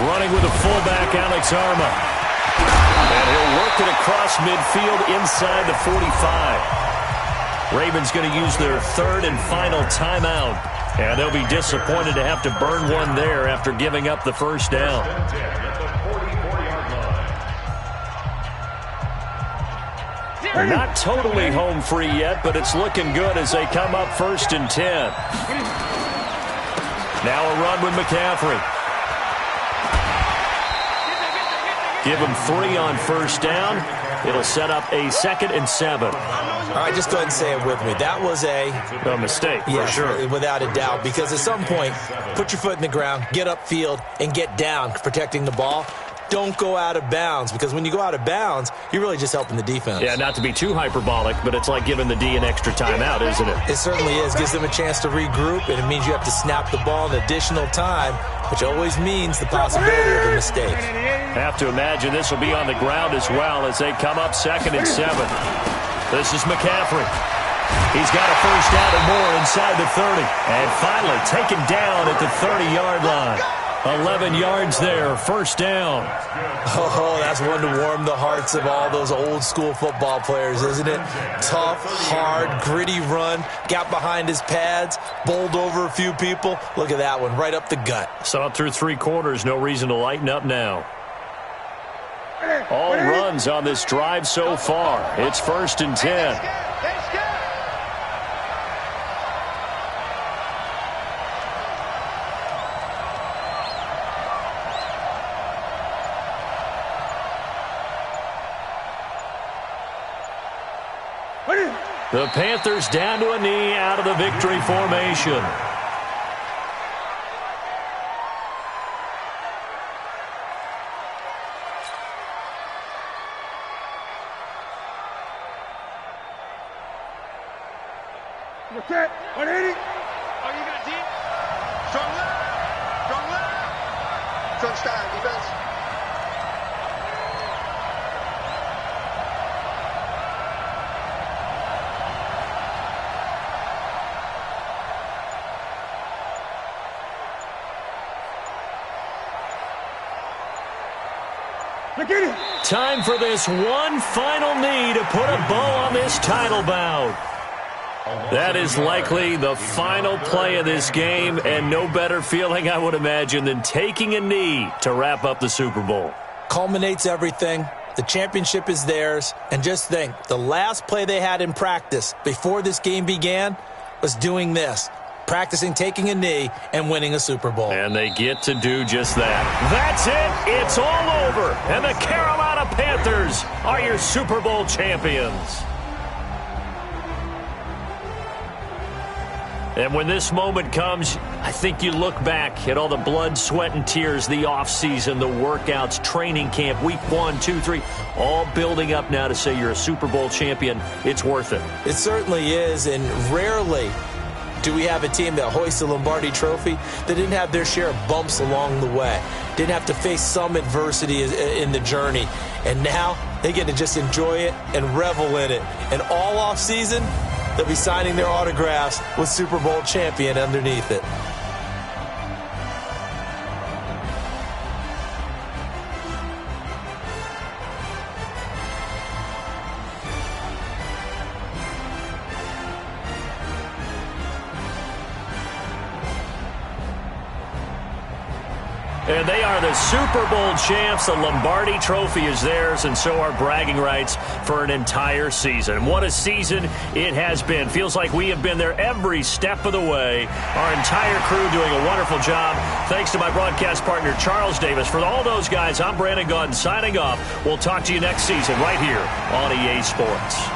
Running with a fullback, Alex Arma. And he'll work it across midfield inside the 45. Ravens going to use their 3rd and final timeout. And they'll be disappointed to have to burn one there after giving up the first down. They're not totally home free yet, but it's looking good as they come up 1st and 10. Now a run with McCaffrey. Give him 3 on first down. It'll set up a 2nd and 7.
All right, just go ahead and say it with me. That was a
mistake,
yes,
for sure.
Without a doubt, because at some point, put your foot in the ground, get upfield, and get down, protecting the ball. Don't go out of bounds, because when you go out of bounds, you're really just helping the defense.
Yeah, not to be too hyperbolic, but it's like giving the D an extra timeout, isn't it?
It certainly is. Gives them a chance to regroup, and it means you have to snap the ball an additional time, which always means the possibility of a mistake.
Have to imagine this will be on the ground as well as they come up 2nd and 7. This is McCaffrey. He's got a first down and more inside the 30. And finally taken down at the 30-yard line. 11 yards there, first down.
Oh, that's one to warm the hearts of all those old-school football players, isn't it? Tough, hard, gritty run, got behind his pads, bowled over a few people. Look at that one, right up the gut.
Saw it through 3 quarters, no reason to lighten up now. All runs on this drive so far. It's 1st and 10. The Panthers down to a knee out of the victory formation.
Set. 180. Oh, you got deep. Strong left. Strong left. Front style defense.
Time for this one final knee to put a bow on this title bout. That is likely the final play of this game, and no better feeling, I would imagine, than taking a knee to wrap up the Super Bowl.
Culminates everything. The championship is theirs. And just think, the last play they had in practice before this game began was doing this. Practicing taking a knee and winning a Super Bowl.
And they get to do just that. That's it. It's all over. And the Carolina Panthers are your Super Bowl champions. And when this moment comes, I think you look back at all the blood, sweat, and tears, the offseason, the workouts, training camp, week 1, 2, 3, all building up now to say you're a Super Bowl champion. It's worth it.
It certainly is, and rarely do we have a team that hoists the Lombardi Trophy that didn't have their share of bumps along the way, didn't have to face some adversity in the journey, and now they get to just enjoy it and revel in it. And all offseason, they'll be signing their autographs with Super Bowl champion underneath it.
And they are the Super Bowl champs. The Lombardi Trophy is theirs, and so are bragging rights for an entire season. What a season it has been. Feels like we have been there every step of the way. Our entire crew doing a wonderful job. Thanks to my broadcast partner, Charles Davis. For all those guys, I'm Brandon Gaudin signing off. We'll talk to you next season right here on EA Sports.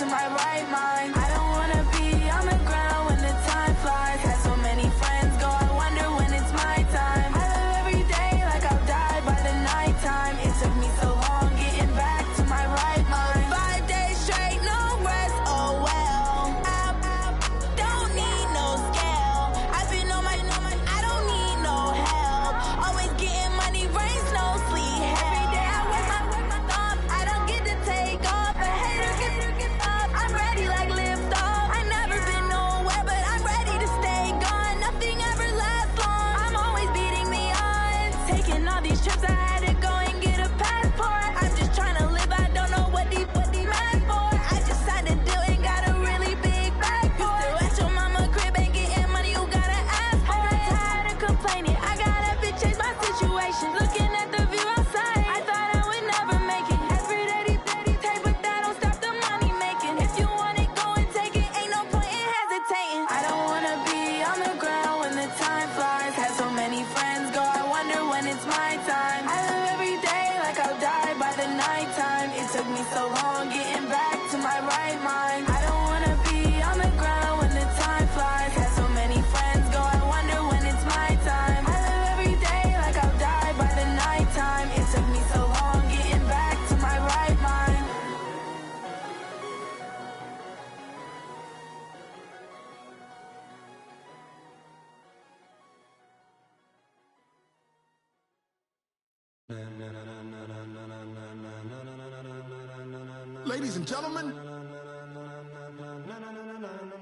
to my right mind. I don't wanna be on the ground when the time flies. Had so many friends go, I wonder when it's my time. I live every day like I'll die by the nighttime. It took me so long getting back to my right mind. 5 days straight, no rest, oh well. I don't need no scale. I've been on my, I don't need no help. Always getting money, rains, no sleep. Every day I work my thumb, I don't get to take off. A hater get up, I'm ready like lift off. I never been nowhere, but I'm ready to stay gone. Nothing ever lasts long, I'm always beating the odds. Taking all these trips, I had to go and get a passport. I'm just trying to live, I don't know what the mad for. I just signed a deal and got a really big bag for it. Still at your mama crib, ain't getting money, you gotta ask for it. I got tired of complaining, I gotta change my situation. Looking at the view outside, I thought I would never make it. Every day take, but that don't stop the money making. If you want it, go and take it, ain't no point in hesitating. I don't wanna be on the ground when the time flies. Had so many friends go, I wonder when it's my time. I live every day like I'll die by the nighttime. It took me so long getting back to my right mind. I don't wanna be on the ground when the time flies. Had so many friends go, I wonder when it's my time. I live every day like I'll die by the nighttime. It took me so long getting back to my right mind.
Ladies and gentlemen,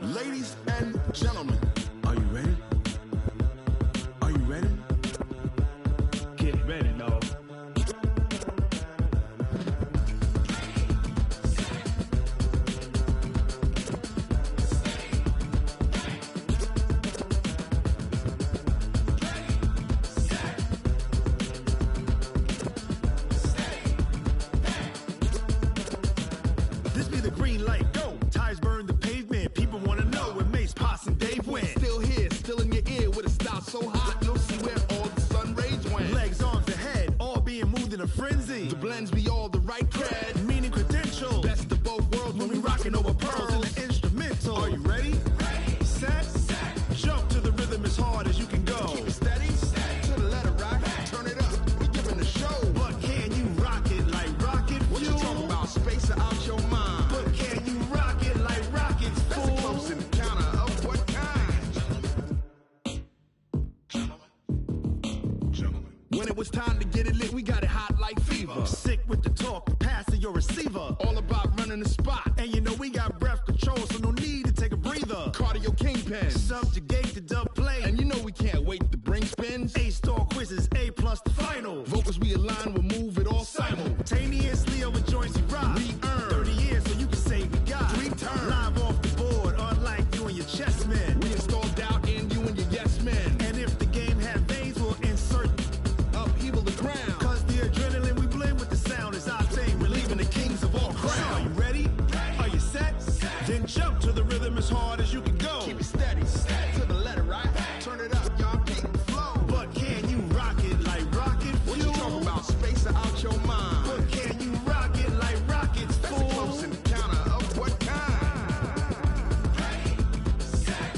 ladies and gentlemen, are you ready? Are you ready? Get ready, dog. This be the green light, go. Tires burn the pavement. People wanna know where Mace, Potts, and Dave went. Still here, still in your ear with a style so hot, you'll see where all the sun rays went. Legs, arms, the head, all being moved in a frenzy. The blends be all the right cred, meaning credentials. Best of both worlds when we rockin' over pearls in the instrumental. Are you ready? Ready. Set. Jump to the rhythm as hard as you can go. Keep it steady. To the letter right. Turn it up. We giving the show. But can you rock it like rocket fuel? What you talking about? Space or out your mind? But can you rock it like rockets, fool? That's a close encounter of what kind? Gentlemen. When it was time to get it lit, we got it hot like fever. Sick with the talk, pass to your receiver. All about running the spot. And you know we got breath control, so no need to take a breather. Cardio kingpin, subjugate the dub play. And you know we can't wait to bring spins. A-star quizzes, A+ the final. Vocals we align, we'll move it all simultaneously over joints we rock. We earn 30 years, so you can say we got 3 turns. Live off the board, unlike you and your chess men. We install doubt in you and your yes men. And if the game had veins, we'll insert upheaval the ground. Cause the adrenaline we blend with the sound is our thing, relieving the kings of all crowns. Are you ready? Are you set? Then jump to the rhythm as hard as you can go. Keep it steady, to the letter right. Turn it up, y'all, keep the flow. But can you rock it like rocket fuel? What you talking about? Space or out your mind? But can you rock it like rockets, fool? That's a close encounter of what kind? Ready, set,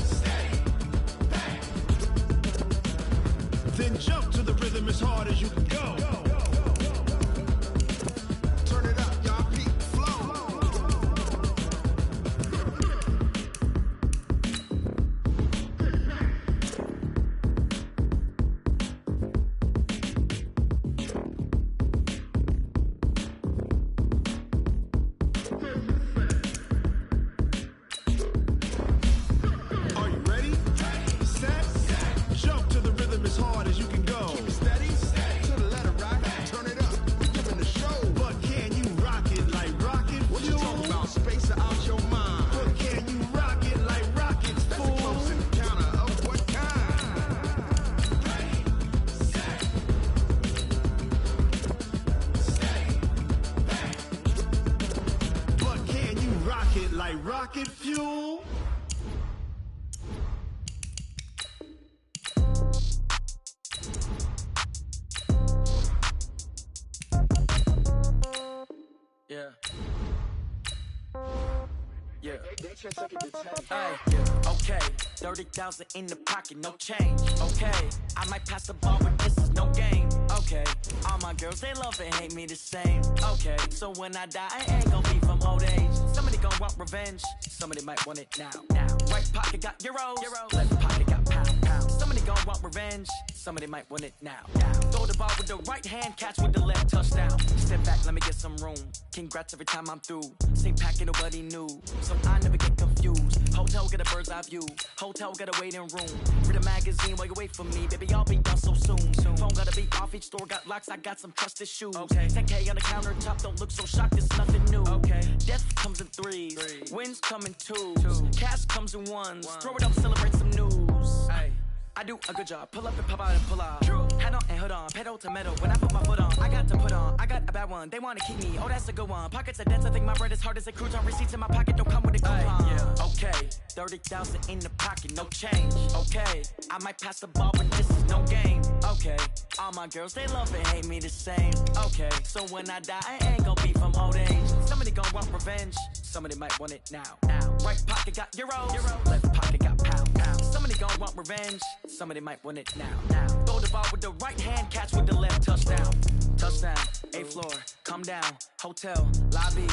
steady, back. Then jump to the rhythm as hard as you can go. Turn it up, y'all, keep the flow. Are you ready? Set. Jump to the rhythm as hard as you can go. Keep it steady. To the letter right. Turn it up. We giving the show. But can you rock it like rocket fuel? What you talking about? Space or out your mind? But can you rock it like rockets, fool? That's a close encounter of what kind? Ready, set, steady, back. But can you rock it like rocket fuel?
Yeah. Yeah. Okay, 30,000 in the pocket, no change. Okay, I might pass the ball, but this is no game. Okay, all my girls, they love and hate me the same. Okay, so when I die, I ain't gon' be from old age. Somebody gon' want revenge, somebody might want it now. Right pocket got euros, left pocket got pound. Somebody gon' want revenge, somebody might want it now. Throw the ball with the right hand, catch with the left, touchdown. Step back, let me get some room. Congrats every time I'm through. Same packet, nobody knew, so I never get confused. Hotel get a bird's eye view. Hotel get a waiting room. Read a magazine while you wait for me. Baby, I'll be done so soon. Phone gotta be off, each store got locks. I got some trusted shoes. Okay. 10K on the countertop, don't look so shocked, it's nothing new. Okay. Death comes in threes. Wins come in twos. Cash comes in ones. Throw it up, celebrate some news. Ay. I do a good job. Pull up and pop out and pull out. True. Head on and hood on. Pedal to metal. When I put my foot on, I got to put on. I got a bad one. They want to keep me. Oh, that's a good one. Pockets are dense. I think my bread is hard as a crouton. Receipts in my pocket don't come with a coupon. Yeah. Okay. 30,000 in the pocket. No change. Okay. I might pass the ball, but this is no game. Okay. All my girls, they love and hate me the same. Okay. So when I die, I ain't gon' be from old age. Somebody gon' want revenge. Somebody might want it now. Right pocket got euros. Left pocket got pound. Somebody gon' want revenge. Somebody might want it now. Throw the ball with the right hand, catch with the left, touchdown. Touchdown, 8th floor, come down, hotel, lobby.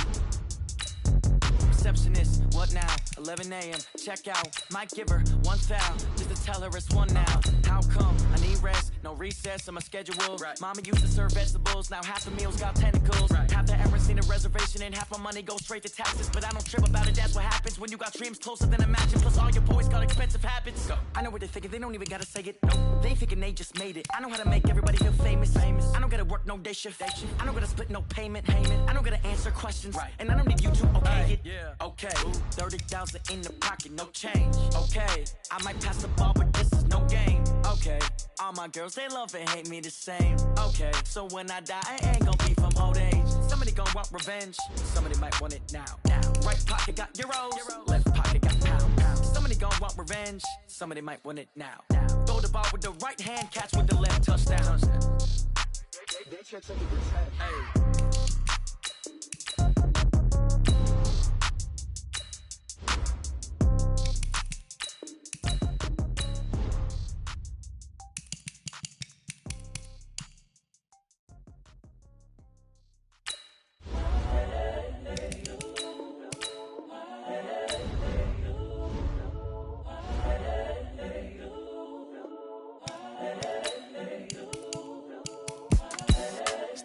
Receptionist, what now? 11 a.m., check out. Might give her one foul, just to tell her it's one now. How come? I need rest, no recess in my schedule. Right. Mama used to serve vegetables, now half the meals got tentacles. Right. Half the errands need a reservation and half my money goes straight to taxes. But I don't trip about it, that's what happens when you got dreams closer than imagine. Plus all your boys got expensive habits. Go. I know what they're thinking, they don't even gotta say it. No, they thinking they just made it. I know how to make everybody feel famous. I don't gotta work no day shift. I don't gotta split no payment. I don't gotta answer questions. Right. And I don't need you to okay it. Yeah. Okay, 30,000 in the pocket, no change. Okay, I might pass the ball, but this is no game. Okay, all my girls, they love and hate me the same. Okay, so when I die, I ain't gon' be from old age. Somebody gon' want revenge, somebody might want it now. Right pocket got euros, left pocket got pound. Somebody gon' want revenge, somebody might want it now. Throw the ball with the right hand, catch with the left, touchdown. Hey.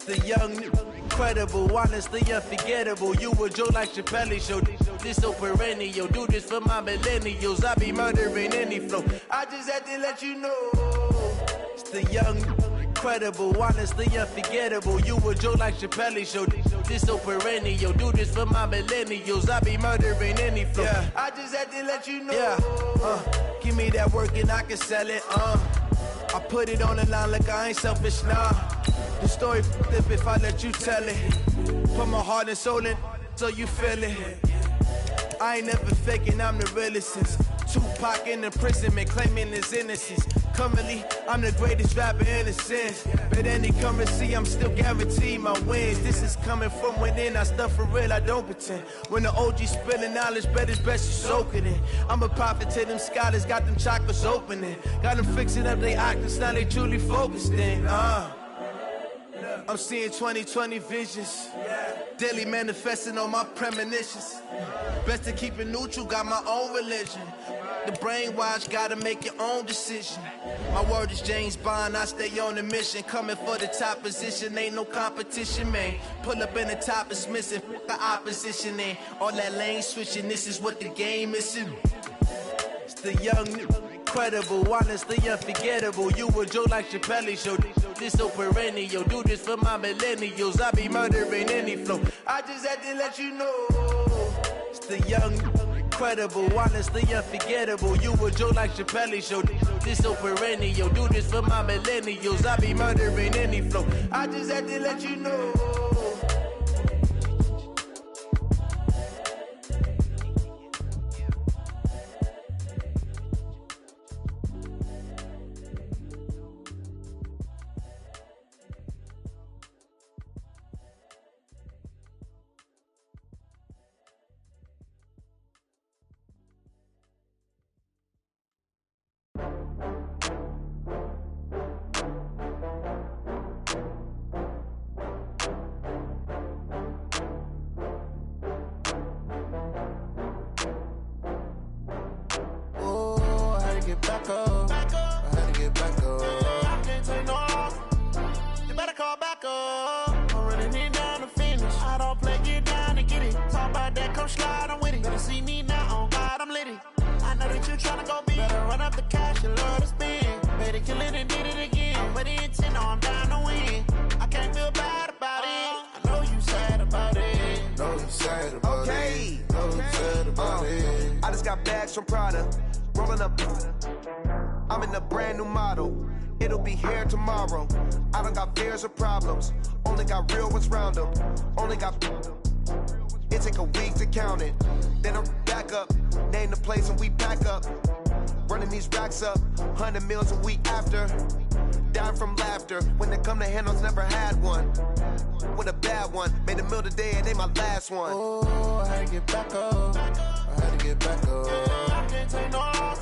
The young, incredible, honestly unforgettable. You a Joe like Chappelle show. This so perennial. Do this for my millennials. I be murdering any flow. I just had to let you know. It's the young, incredible, honestly unforgettable. You a Joe like Chappelle show. This so perennial. Do this for my millennials. I be murdering any flow. Yeah. I just had to let you know. Yeah. Give me that work and I can sell it. I put it on the line like I ain't selfish, nah. The story flip if I let you tell it. Put my heart and soul in so you feel it. I ain't never faking, I'm the realest since Tupac in the imprisonment claiming his innocence. Currently, I'm the greatest rapper in a sense. But any currency, I'm still guaranteed my wins. This is coming from within, I stuff for real, I don't pretend. When the OG spilling knowledge, bet it's best you soak it in. I'm a prophet to them scholars, got them chakras opening. Got them fixing up they octaves, now they truly focused in. I'm seeing 2020 visions. Daily manifesting on my premonitions. Best to keep it neutral, got my own religion. The brainwash, gotta make your own decision. My word is James Bond, I stay on the mission. Coming for the top position, ain't no competition, man. Pull up in the top, it's missing, the opposition in. All that lane switching, this is what the game is in. It's the young, incredible, honestly unforgettable. You a Joe like Chappelle show. This so perennial. Do this for my millennials. I be murdering any flow. I just had to let you know. It's the young, incredible, honestly unforgettable. You a Joe like Chappelle show. This so perennial. Do this for my millennials. I be murdering any flow. I just had to let you know. back up. I had to get back up. I can't take no loss. You better call back up. I'm running it down to finish. I don't play, get down to get it. Talk about that, come slide, I'm with it. Better see me now, on God, I'm litty. I know that you tryna go big. Better run up the cash, you love to spend. Better kill it and did it again. But the intent, no, I'm down to win. I can't feel bad about it. I know you sad about it.
Know you sad about it. Know you sad about it.
I just got bags from Prada. Rolling up. I'm in a brand new model. It'll be here tomorrow. I don't got fears or problems. Only got real ones round them. Only got. It take a week to count it. Then I'm back up. Name the place and we pack up. Running these racks up. 100 meals a week after. Dying from laughter. When they come to handles, never had one. With a bad one. Made a meal today and they my last one.
Oh, I had to get back up. I had to get back up. I can't take no loss.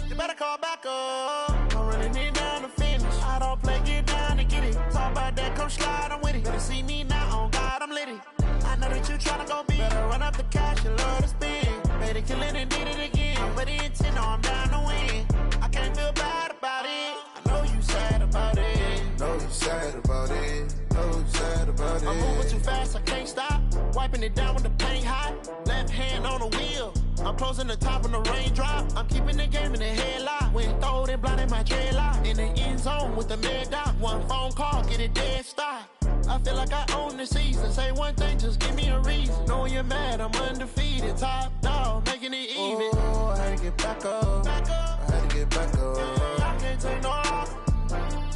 You better call back up. I'm running it down to finish. I don't play, get down to get it. Talk about that, come slide, I'm with it. Better see me now, on God, I'm litty. I know that you tryna go big. Better run up the cash, you love to spend. Better kill it and did it again. But the intent, no, I'm down to win. I can't feel bad about it. I know you sad about it.
Know you sad about it. Know you sad about it.
I'm moving too fast, I can't stop. Wiping it down with the paint hot. Left hand on the wheel. I'm closing the top when the raindrop. I'm keeping the game in the headlock. When throwed and blinded my dreadlock. In the end zone with the mad dot. One phone call, get it dead stop. I feel like I own the season. Say one thing, just give me a reason. Knowing you're mad, I'm undefeated. Top dog, making it even.
Oh, I had to get back up. I had to get back up.
I can't take no loss.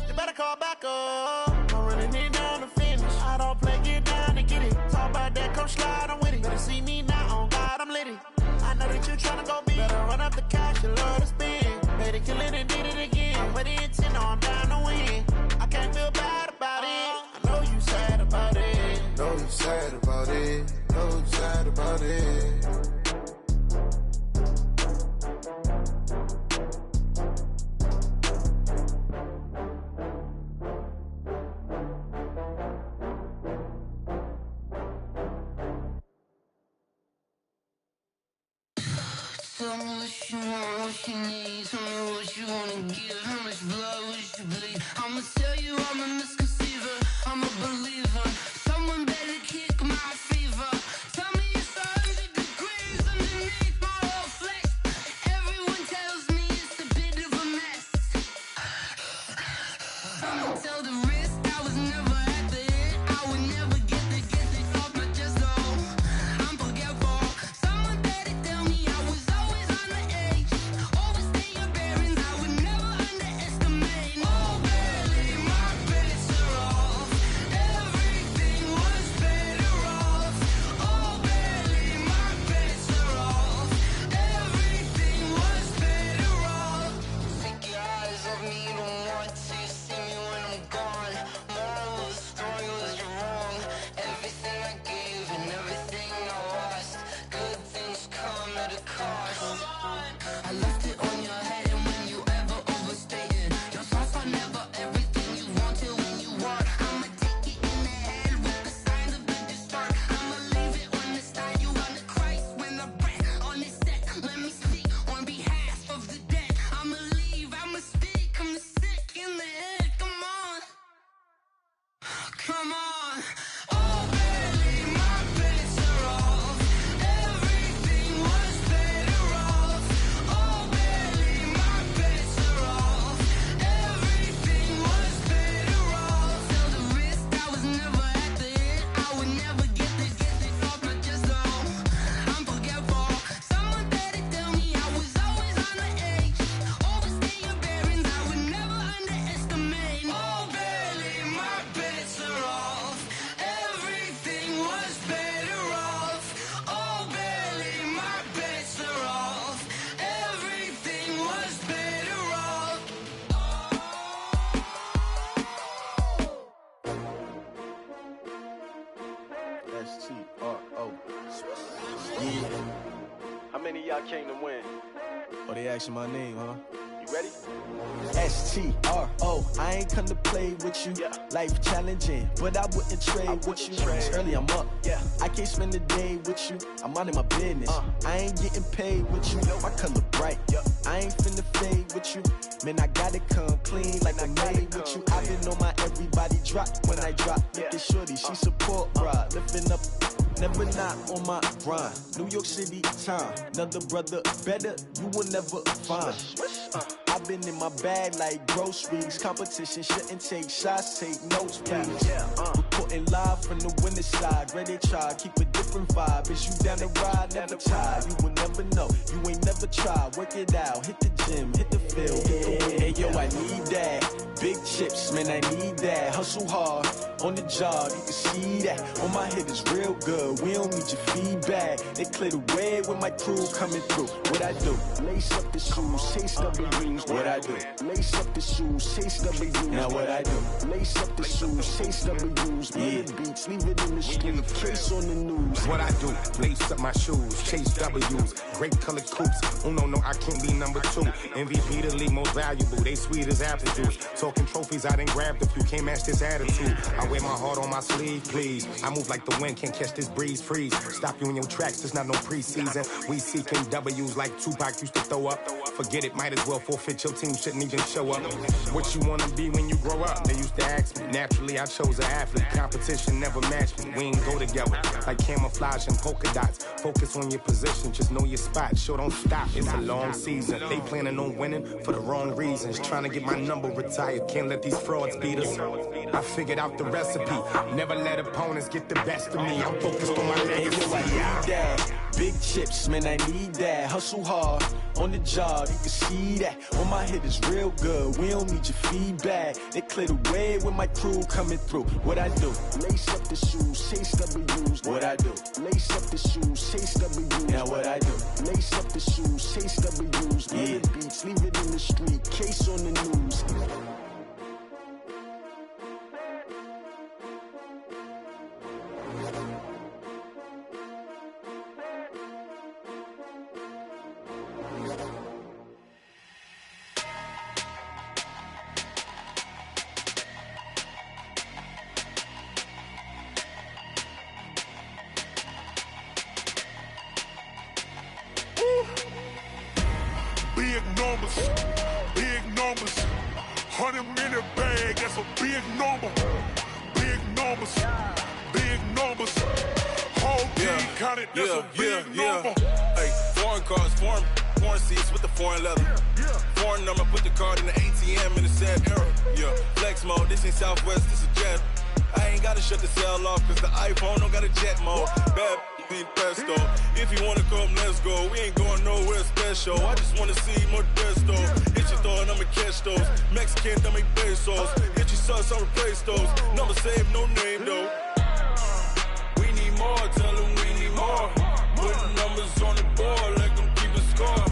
You better call back up. I'm running it down to finish. I don't play, get down to get it. Talk about that, come slide, I'm with it. Better see me now, on God, I'm litty. I know that you tryna go big. Better run up the cash, you love to spend. Better kill it and did it again. But the intent, no, I'm down to win. I can't feel bad about it. I know you sad about it.
Know you sad about it. Know you sad about it.
Tell me what you want, what you need. Tell me what you wanna give. How much blood would you bleed? I'ma tell you I'm a misconceiver. I'm a believer. Someone better kick my fever. Tell me it's 100 degrees underneath my whole flesh. Everyone tells me it's a bit of a mess. I'ma tell the risk I was never at the end. I would never get it off my chest though. I'm forgetful. Someone better tell me I was always on the edge. Overstay your bearings, I would never underestimate. Oh, barely, my bets are off. Everything was better off. Oh, barely, my bets are off. Everything was better off. Take your eyes off me, don't want to see me when I'm gone. Moral of the story was you're wrong. Everything I gave and everything I lost. Good things come at a cost. I left it on your head, and when you ever overstay it, your thoughts are never everything you wanted when you want. I'ma take it in the head with the signs of the distort. I'ma leave it on the side. You on the Christ when the breath on this set. Let me speak on behalf of the dead. I'ma leave, I'ma speak. I'm sick in the head. Come on, come on. Oh, barely, my bets are off. Everything was better off. Oh, barely, my bets are off. Everything was better off. Tell the risk I was never at the end. I would never get it off my chest though. I'm forgetful. Someone better tell me I was always on the edge. Overstay your bearings, I would never underestimate. Oh, barely, my bets are off. Everything was better off. Oh, barely, my bets are off. Everything was better off.
S-T-R-O. Yeah. How many of y'all came to win? Oh, they asking my name, huh? You ready?
STRO, I ain't come to play with you. Life challenging, but I wouldn't trade with you. It's early, I'm up. I can't spend the day with you. I'm minding my business. I ain't getting paid with you. My color bright. I ain't finna fade with you. Man, I gotta come clean like I made with you. I've been on my everybody drop when I drop. Look at shorty, she support, bruh. Lifting up. Never not on my grind. New York City time. Another brother better, you will never find. I've been in my bag like groceries. Competition shouldn't take shots, take notes, please. Reporting live from the winter side. Ready to try, keep a different vibe. Is you down the ride, never tired. You will never know, you ain't never tried. Work it out, hit the gym, hit the field, hit the win. Hey yo, I need that. Big chips, man, I need that. Hustle hard, on the job, you can see that. On my hit is real good, we don't need your feedback. They clear the way when my crew coming through. What I do? Lace up the shoes, chase W's. What I do? Lace up the shoes, chase W's. Now what I do? Lace up the shoes, chase W's. Murder beats, leave it in the street, case on the news.
What I do? Lace up my shoes, chase W's. Great colored coops. Oh no, I can't be number 2. MVP the league most valuable. They sweet as apple juice. Talking trophies, I done grabbed a few. Can't match this attitude. I wear my heart on my sleeve, please. I move like the wind, can't catch this breeze. Freeze. Stop you in your tracks, there's not no preseason. We seeking W's like Tupac used to throw up. Forget it, might as well forfeit. Your team shouldn't even show up. What you wanna be when you grow up? They used to ask me. Naturally, I chose an athlete. Competition never matched me. We ain't go together. Like camouflage and polka dots. Focus on your position, just know your spot. Sure, don't stop, it's a long season. They planning on winning for the wrong reasons. Trying to get my number retired. Can't let these frauds beat us. I figured out the recipe. Never let opponents get the best of me. I'm focused on my legacy.
I need that. Big chips, man, I need that. Hustle hard, on the job, you can see that. On my hit is real good, we don't need your feedback. They clear the way when my crew coming through. What I do? Lace up the shoes, chase W's. What I do? Lace up the shoes, chase W's. Now what I do? Lace up the shoes, chase W's. Murder beats, leave it in the street, case on the news.
Big numbers, 100-minute bag, that's a big number. Big numbers, whole team counted, that's a big number.
Hey, foreign cars, foreign seats with the foreign leather. Foreign number, put the card in the ATM in the sad era. Flex mode, this ain't Southwest, this is jet. I ain't gotta shut the cell off, cause the iPhone don't got a jet mode. Bad need pesto. If you wanna come, let's go. We ain't going nowhere special. I just wanna see Modesto. Hit your throw and I'ma catch those. Mexican, I make pesos. Hit your sauce, I'll replace those. Number saved, no name though. We need more, tell them we need more. Putting numbers on the board, like them keep a score.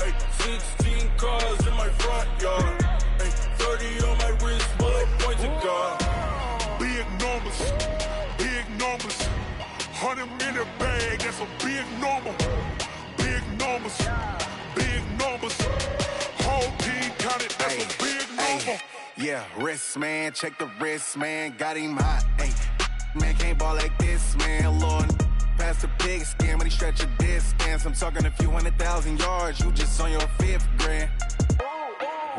Hey, 16 cars in my front yard. Hey, 30 on my wrist, bullet point to God.
Big numbers, 100-minute bag, that's a big number. Big numbers, whole team counted, that's a big number.
Yeah, wrist man, check the wrist man, got him hot. Ay, man can't ball like this, man. Lord, past the pig skin when he stretch a distance. I'm talking a few 100,000 yards, you just on your 5th grand.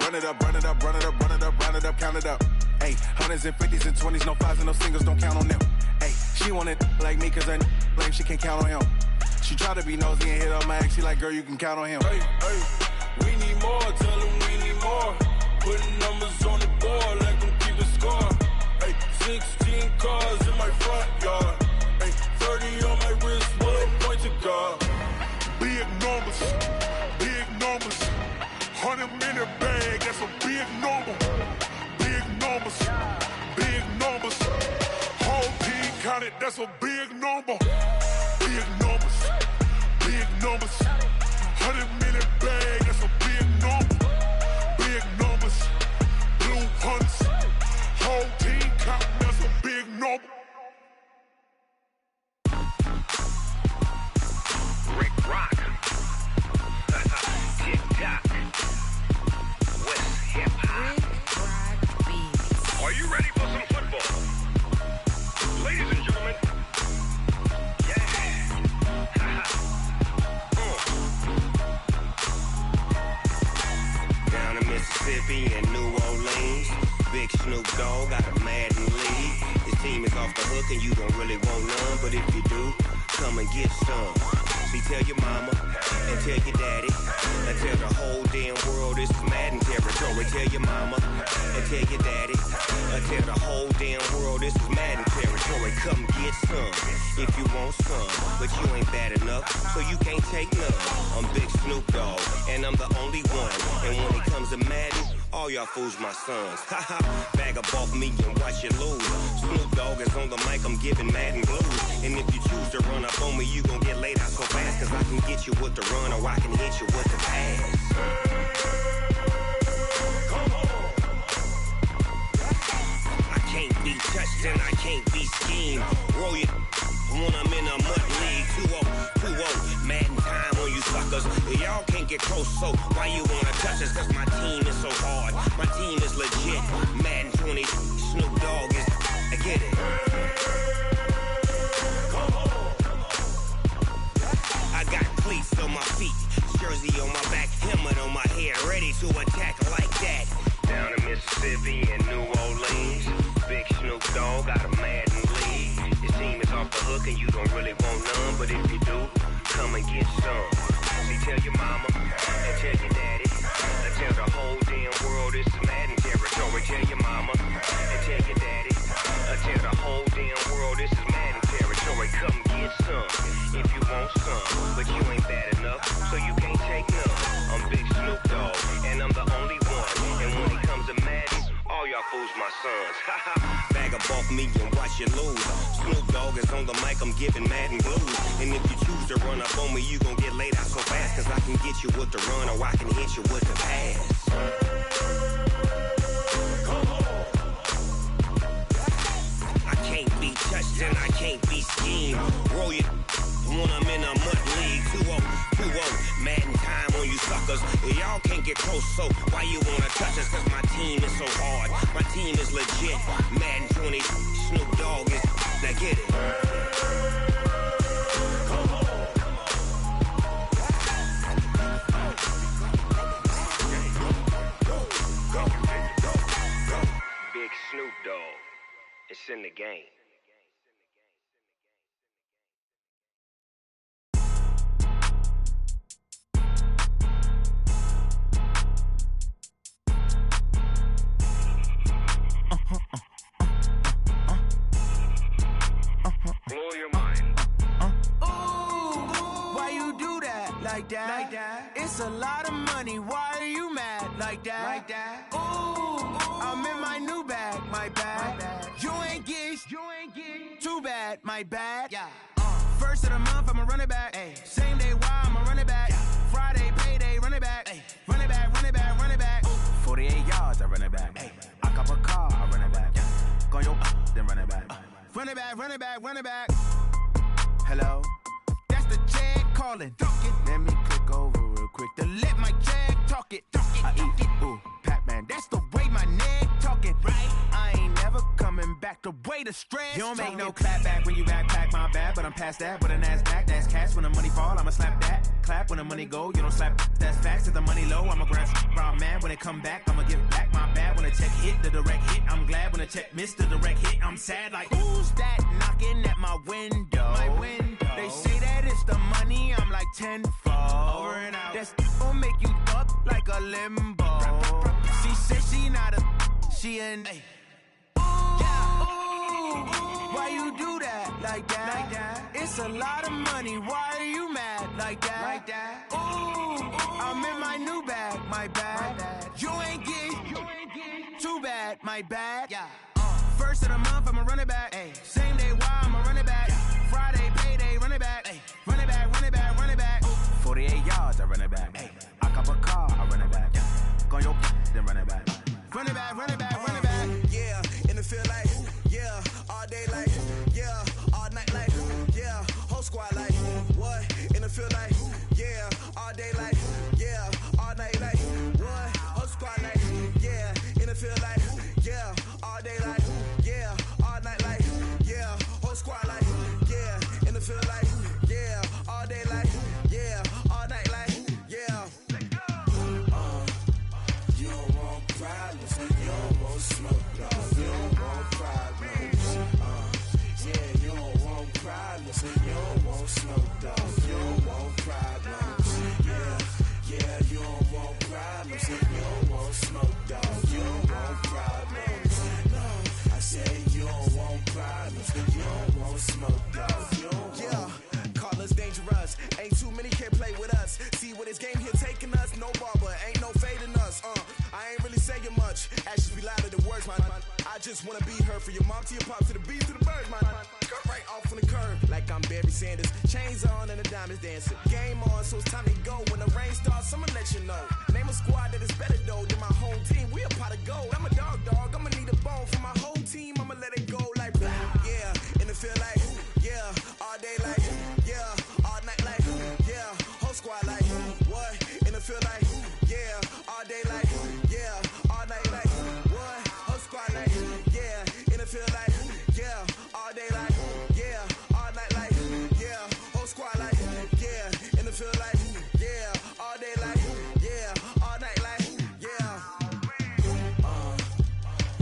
Run it up, count it up. Ay, 100s and 50s and 20s, no 5s and no singles, don't count on them. Ay, she want it like me, cause her blame, she can't count on him. She try to be nosy and hit up my ex, she like, girl, you can count on him.
Hey, we need more, tell them we need more. Putting numbers on the board, like them keep a score. Hey, 16 cars in my front yard. Hey, 30 on my wrist, bullet point to God.
Big numbers, 100-minute bag, that's a big number. Big numbers, whole team counted, that's a big number. Big numbers, 100-minute bag, that's a big number. Big numbers, blue hunts, whole team counting, that's a big number.
Rick Rock, Tick Tock. Mississippi and New Orleans. Big Snoop Dogg got a Madden lead. His team is off the hook and you don't really want none, but if you do, come and get some. See, tell your mama and tell your daddy and tell the whole damn world this is Madden territory. Tell your mama and tell your daddy and tell the whole damn world this is Madden territory. Come get some if you want some, but you ain't bad enough, so you can't take none. I'm Big Snoop Dogg and I'm the only one. And when it comes to Madden, all y'all fools my sons. Haha, bag up off me and watch you lose. Snoop Dogg is on the mic, I'm giving Madden blues. And if you choose to run up on me, you gon' get laid out so fast. Cause I can get you with the run or I can hit you with the pass. Come on. I can't be touched and I can't be schemed. Roll you when I'm in a mud league. 2-0, Madden time on you suckers. Y'all can't get close, so why you wanna touch us? Cause my team is so hard, my team is legit. Madden 20, Snoop Dogg is, I get it. Come on. I got cleats on my feet, jersey on my back, helmet on my head, ready to attack like that. Down in Mississippi and New Orleans, Big Snoop Dogg got a Madden lead. His team is off the hook and you don't really want none, but if you do, come and get some. See, tell your mama and tell your daddy and tell the whole damn world this is Madden territory. Tell your mama and tell your daddy and tell the whole damn world this is Madden territory. Come get some if you want some, but you ain't bad enough, so you can't take none. I'm Big Snoop Dogg and I'm the only one. And when it comes to Madden, all y'all fools my sons. Bag up off me and watch you lose. Snoop Dogg is on the mic, I'm giving Madden blues. And if you choose to run up on me, you gon' get laid out so fast. Cause I can get you with the run or I can hit you with the pass. Come on. I can't be touched and I can't be schemed. Roll you when I'm in a mud league. 2-0, Madden time on you suckers. Y'all can't get close, so why you wanna touch us? Cause my team is so hard, my team is legit. Madden 20, Snoop Dogg is, now get it. Come on. Big Snoop Dogg, it's in the game.
Blow your mind. Ooh, why you do that? Like that? Like that? It's a lot of money. Why are you mad? Like that? Like that? Ooh, I'm in my new bag. My bad. You ain't get. Too bad. My bad. Yeah. First of the month, I'ma run it back. Ay. Same day, why I'ma run it back. Yeah. Friday, payday, run it back. Ay. Run it back, run it back, run it back. 48 yards, I run it back. Ay. I cop a car, I run it back. Yeah. Go your then run it back. Run it back, run it back, run it back. Hello? That's the jag calling. Let me click over real quick to let my jag talk it. I eat it, ooh, Pac-Man. That's the way my neck talking. Right? I ain't never coming back the way the stress. You don't make no clap back when you backpack, my bad, but I'm past that. With a NASDAQ, that's cash. When the money fall, I'ma slap that. Clap when the money go, you don't slap. That's facts. If the money low, I'ma grab brown man. When it come back, I'ma give back my bad. When the check hit, the direct hit, I'm glad. When the check missed the direct hit, I'm sad. Like, who's that knocking at my window? My window. They say that it's the money, I'm like tenfold. Over and out. That's gon' make you up like a limbo. She said she not a, she an. Ooh, yeah. Ooh, why you do that? Like that? Like that? It's a lot of money. Why are you mad? Like that? Like that? Ooh, I'm in my new bag. My bad. You ain't get. Too bad. My bad. Yeah. First of the month, I'ma run it back. Ay. Same day, why I'ma run it back. Friday, payday, run it back. Ay. Run it back, run it back, run it back. 48 yards, I run it back. Ay. I cop a car, I run it back. Go your then run it back. Run it back, run it back, run it back.
Yeah, in the field like, yeah, all day like, yeah, all night like, yeah, whole squad like, what? In the field like, yeah, all day like, yeah, all night like, what? Whole squad like, yeah, in the field like, yeah, all day like, yeah, all night like, yeah, whole squad like, yeah, in the field like, yeah, all day like, yeah, all night like, yeah. You don't want just wanna be her. For your mom to your pop to the beat to the birds, man. Cut right off on the curb, like I'm Barry Sanders. Chains on and the diamonds dancing. Game on, so it's time to go. When the rain starts, I'ma let you know. Name a squad that is better though than my home team. We a pot of gold. I'm a dog. I'ma need a bone for my whole team. I'ma let it go like yeah, and it feel like yeah, all day like yeah, all night like yeah, whole squad like what? And it feel like yeah, all day like yeah, all night like what? Whole squad like yeah, and it feel like yeah, all day like yeah, all night like yeah, whole squad like yeah, and it feel like yeah, all day like yeah, all night like yeah.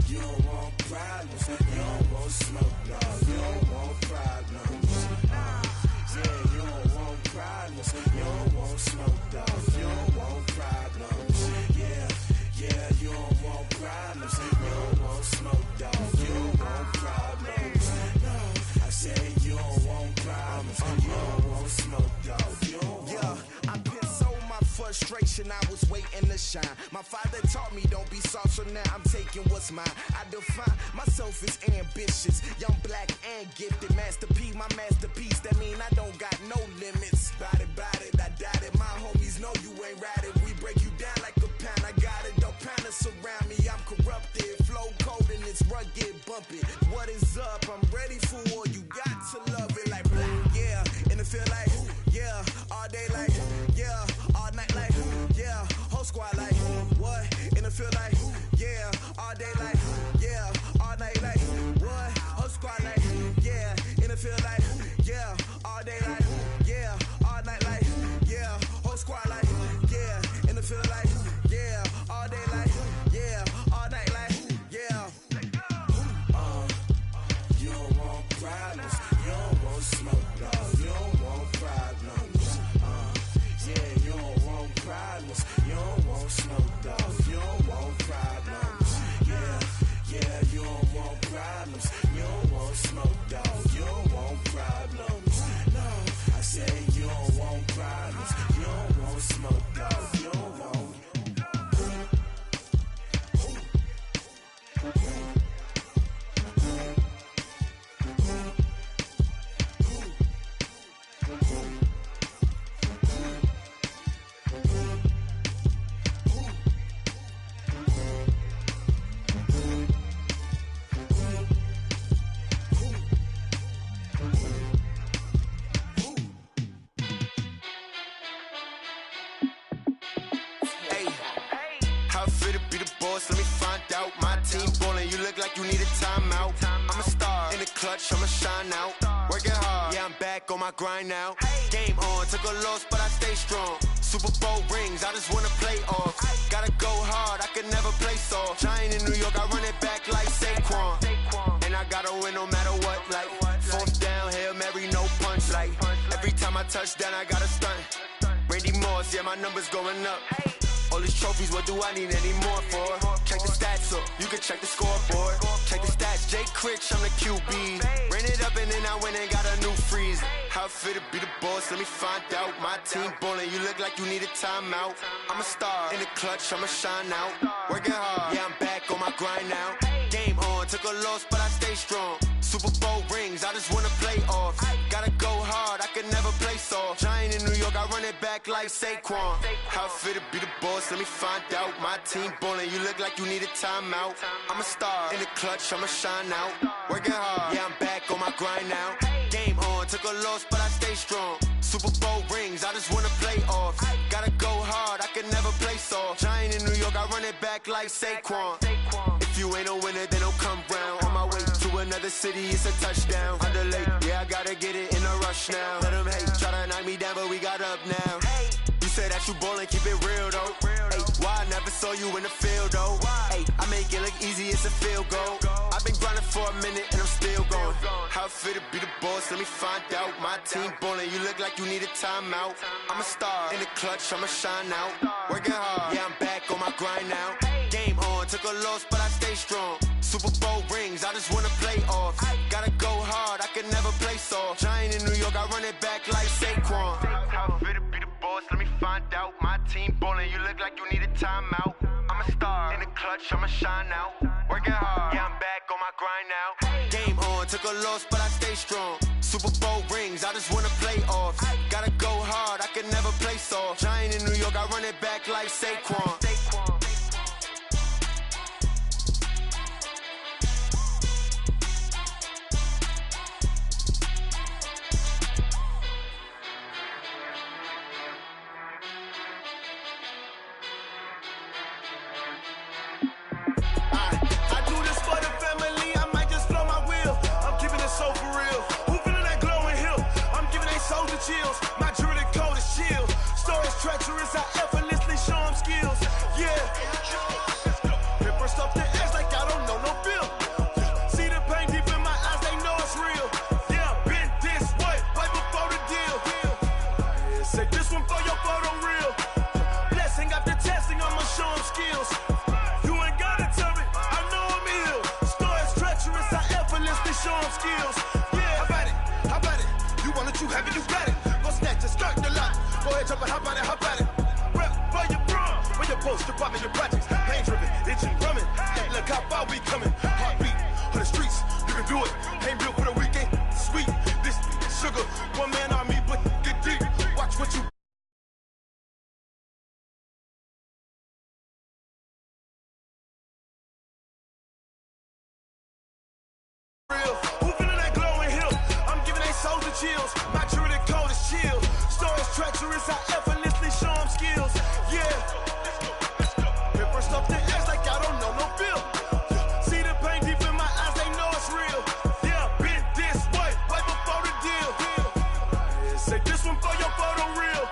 You don't want problems, you don't want smoke, no, you don't want problems. Yeah, you don't want problems, you don't want smoke, dog, you don't want problems. Yeah, you don't want problems, you don't want smoke, dog, you don't want problems. No, I said you don't want problems, you don't want smoke, dog, you don't want. Yeah, I've been so my frustration, I was waiting to shine. My father taught me don't be soft, so now I'm taking what's mine. I define myself as ambitious, young, black, and gifted. Master P, my masterpiece, that mean I don't got no limits. Bout it, I doubt it. My homies know you ain't ratted. We break you down like a pound. I got it, don't pound us around me. I'm corrupted, flow cold and it's rugged, bumpy. What is up? I'm ready for war. You got to love it like yeah, and it feel like yeah, all day like yeah, all night like yeah, whole squad like what? And it feel like yeah, all day like yeah, all night like what? Whole squad like yeah, and it feel like yeah, all day like yeah, all night like yeah, whole squad like yeah, and it feel like yeah, all day like yeah, all night like yeah. You don't want problems, you don't want smoke, no, you don't want problems. Yeah, you don't want problems, you don't want smoke, dog, you don't want problems. Yeah, you don't want problems, you don't want smoke, dog, you don't want problems. No, I said you don't want problems, you don't want smoke, dog, you don't want. Let me find out. My team ballin', you look like you need a timeout. I'm a star in the clutch, I'ma shine out. Working hard, yeah, I'm back on my grind now. Game on, took a loss, but I stay strong. Super Bowl rings, I just wanna play off. Gotta go hard, I can never play soft. Giant in New York, I run it back like Saquon. And I gotta win no matter what, like fourth down, Hail Mary, no punch. Like every time I touch down, I gotta stunt. Randy Moss, yeah, my numbers going up. All these trophies, what do I need any more for? Check the stats up, you can check the scoreboard. Check the stats, Jay Critch, I'm the QB. Ran it up and then I went and got a new freeze. How it fit to be the boss, let me find out. My team ballin', you look like you need a timeout. I'm a star in the clutch, I'ma shine out. Working hard, yeah, I'm back on my grind now. Game on, took a loss, but I stay strong. Super Bowl rings, I just wanna play off. Gotta go hard, I can never play soft. Giant in New York, I run it back like Saquon. How it fit to be the boss, let me find out. My team ballin', you look like you need a timeout. I'm a star in the clutch, I'ma shine out. Working hard, yeah, I'm back on my grind now. Game on, took a loss, but I stay strong. Super Bowl rings, I just wanna play off. Gotta go hard, I can never play soft. Giant in New York, I run it back like Saquon. If you ain't a winner, then don't come round. On my way to another city, it's a touchdown. Underlay, yeah, I gotta get it in a rush now. Let them hate, try to knock me down, but we got up now. You say that you ballin', keep it real though. Ay, why I never saw you in the field though? Ay, I make it look easy, it's a field goal. I've been grinding for a minute and I'm still going. How it fit to be the boss, let me find out. My team ballin', you look like you need a timeout. I'm a star in the clutch, I'ma shine out. Working hard, yeah, I'm back on my grind now. Game on, took a loss, but I stay strong. Super Bowl rings, I just wanna play off. Gotta go hard, I can never play soft. Giant in New York, I run it back like Saquon. How it fit to be the boss, let me find out. My team ballin', you look like you need a timeout. I'm a star in the clutch, I'ma shine out. Working hard, yeah, I'm back on
grind now. Game on, took a loss, but I stay strong. Super Bowl rings, I just wanna play offs. Gotta go hard, I can never play soft. Giant in New York, I run it back like Saquon.
Chills. My jewelry coat is chill. Stories treacherous, I effortlessly show them skills. Yeah. Paper stuff the edge like I don't know no bill. See the pain deep in my eyes, they know it's real. Yeah, been this way, right before the deal. Yeah, say this one for your photo real. Blessing after testing, I'ma show them skills. You ain't gotta tell me, I know I'm ill. Stories treacherous, I effortlessly show them skills. Yeah, how about it? You want it, you have it, you got it. Start the lot. Go ahead, jump and hop on it. Rep for your bro. When your post, department, your projects. Pain driven, itching, drumming. Hey, look how far we coming. Heartbeat on the streets. You can do it. Ain't built for the weekend. Sweet, this sugar. One man army, but get deep. Watch what you. Real. Who feeling that glowing hill? I'm giving they souls the chills. My jewelry coat is chill. Stories treacherous, I effortlessly show them skills. Yeah. Paper stuff the edge like I don't know no bill. See the pain deep in my eyes, they know it's real. Yeah, been this way, right before the deal. Yeah, say this one for your photo real.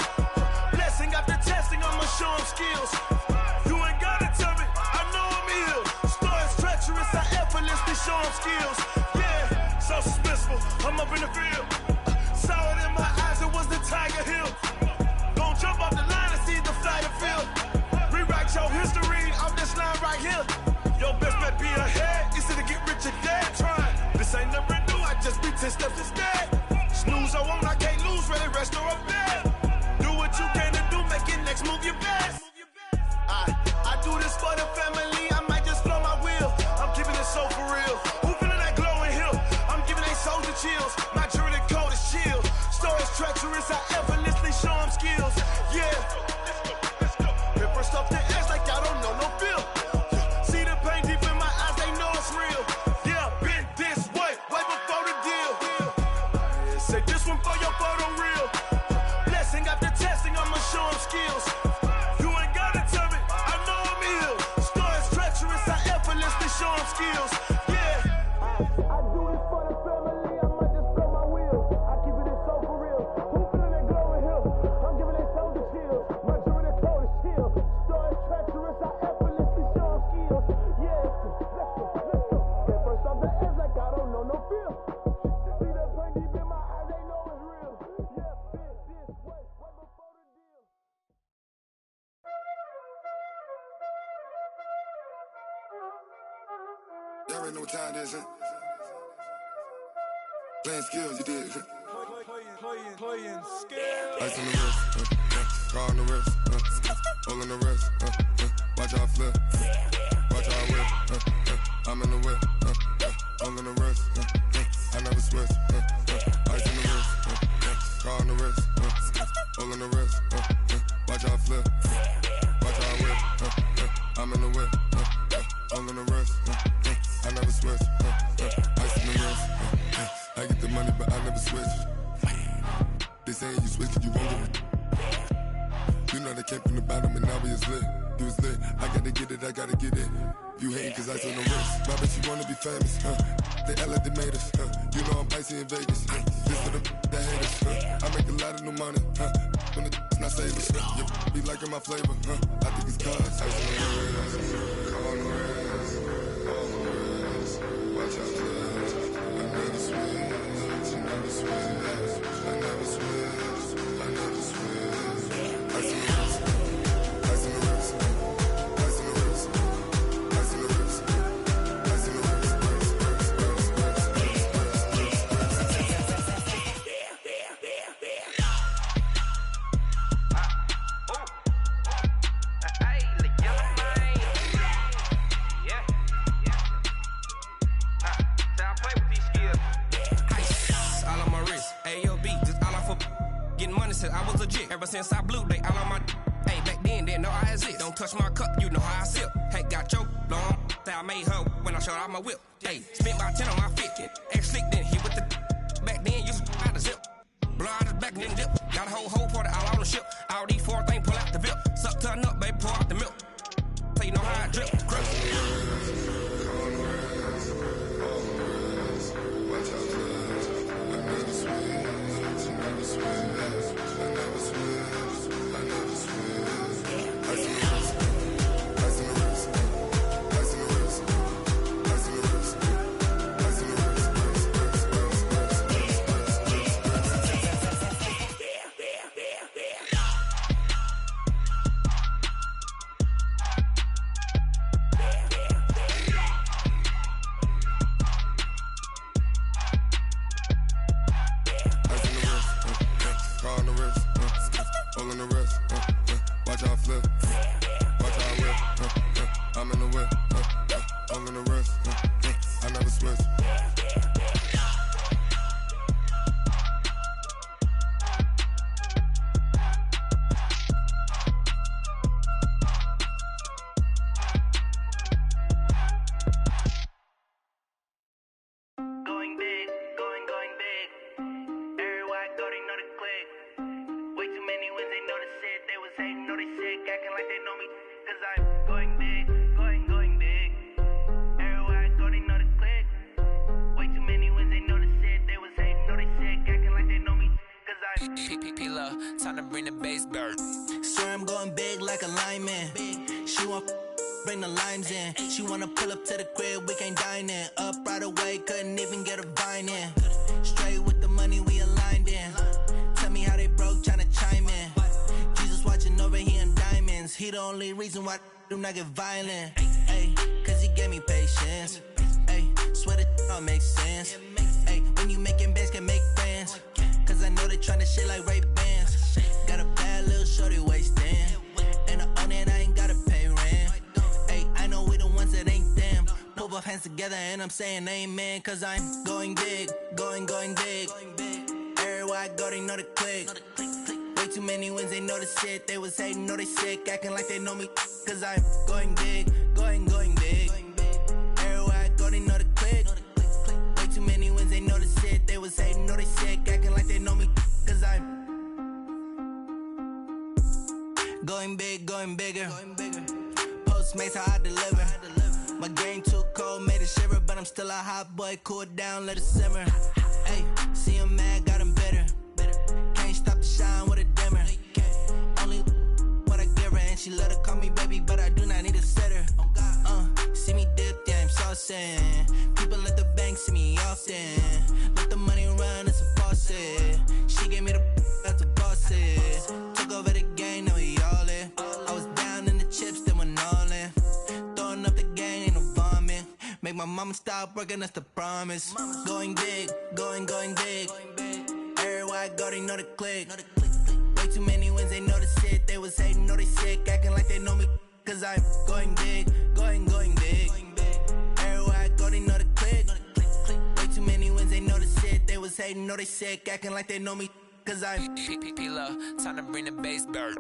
Blessing after testing, I'ma show them skills. You ain't gotta tell me, I know I'm ill. Stories treacherous, I effortlessly show them skills. Yeah, so suspenseful, I'm up in the field. Saw it in my eyes, it was the Tiger Hill. Don't jump off the line and see the flight of field. Rewrite your history off this line right here. Your best bet be ahead, instead of get rich or dead. Trying, this ain't never new, I just be 10 steps instead. Snooze I won't, I can't lose, ready, rest or a bed. Do what you can to do, make it next move your best. I do this for the family, I might just blow my wheel. I'm keeping it so for real. Who feeling that glowing hill? I'm giving they soldier chills. My jewelry coat is chill. Stories treacherous, I effortlessly show them skills. Yeah. Paper stuff the edge like I don't know no bill. See the pain deep in my eyes, they know it's real. Yeah, been this way, right before the deal. Yeah, say this one for your photo real. Blessing after testing, I'ma show them skills. You ain't gotta tell me, I know I'm ill. Stories treacherous, I effortlessly show them skills. Yeah. I do this for the family, I might just blow my wheel. I keep it so for real. Who feeling that glowing hill? I'm giving they soldier chills. My jewelry coat is chill. Stories treacherous, I effortlessly show them skills. Yeah, let's go. Get first off the edge like I don't know no feel. See that pain deep in my eyes, they know it's real. Yeah, been this way, right before the deal.
Y'all already know what time it is, huh? Playing skills, you did.
Playing skills.
Ice on the wrist, car on the wrist, hole in the wrist, watch how I flip, watch how I whip, I'm in the whip, hole in the wrist, I never switch, ice on the wrist, car on the wrist, hole in the wrist, watch how I flip, watch how I whip, I'm in the whip, hole in the wrist, I never switch, ice on the wrist, I get the money but I never switch. They saying you switch it, you won't get it. You know they came from the bottom and now we is lit. You was lit, I gotta get it, I gotta get it. You hating cause ice on the wrist. My bitch, you wanna be famous, They Ella, they made us, You know I'm icy in Vegas, This for the that haters, I make a lot of new money, When it's not savers, You be liking my flavor, I think it's cause ice on the wrist, on the wrist, on the wrist. Watch out, I never switch, I never switch. I never switch, I never switch. Ice in the wrist, ice in the wrist, ice in the wrist, ice in the wrist, ice in the wrist,
Hey, the young man. Yeah, yeah.
money since I was legit. Ever since I blew, they all on my. Hey, back then, didn't know I exist. Don't touch my cup, you know how I sip. Hey, got your long. I made her when I showed out my whip. Hey, spent about 10 on my fit. Ex-slick, then hit with the. Back then, you out the zip. Blow out his back, then dip. Got a whole party all on the ship. All these four things, pull out the VIP. Suck, turn up, baby, pour out the milk. So you know how I drip.
Time to bring the bass bird.
Swear I'm going big like a lineman. She want bring the limes in. She wanna pull up to the crib, we can't dine in. Up right away, couldn't even get a vine in. Straight with the money we aligned in. Tell me how they broke, tryna chime in. Jesus watching over here in diamonds. He the only reason why I do not get violent. Ay, cause he gave me patience. Ay, swear that all makes sense. Ay, when you making bands, can make friends. Cause I know they tryna shit like Ray-Bans. Got a bad little shorty wasting. And I own it, I ain't gotta pay rent. Ay, I know we the ones that ain't them. Pull both hands together and I'm saying amen. Cause I'm going big, going big. Everywhere I go, they know the click. Way too many wins, they know the shit. They was hating, know they sick, acting like they know me. Cause I'm going big, going big. Everywhere I go, they know the click. Way too many wins, they know the shit. They was hating, know they sick, acting like they know me. Cause I'm going big, going bigger. Postmates, how I deliver. My game too cold, made it shiver. But I'm still a hot boy, cool it down, let it simmer. Hey, see him mad, got him bitter. Can't stop the shine with a dimmer. Only what I give her, and she let her call me baby, but I do not need a sitter. See me dip, yeah, I'm saucing. People at the bank see me often. Let the money run, it's a faucet. She gave me the that's a faucet. Took over the game, now we all in. I was down in the chips, then went all in. Throwing up the gang, ain't no vomit. Make my mama stop working, that's the promise. Going big, going big. Everywhere I go, they know the click. Way too many wins, they know the shit. They was hating, know they sick, acting like they know me. Cause I'm going big, going big. Everywhere I go, they know the click. Way too many wins, they know the shit. They was hating, know they sick, acting like they know me. Cause I'm
P-P-P-Love, time to bring the bass bird.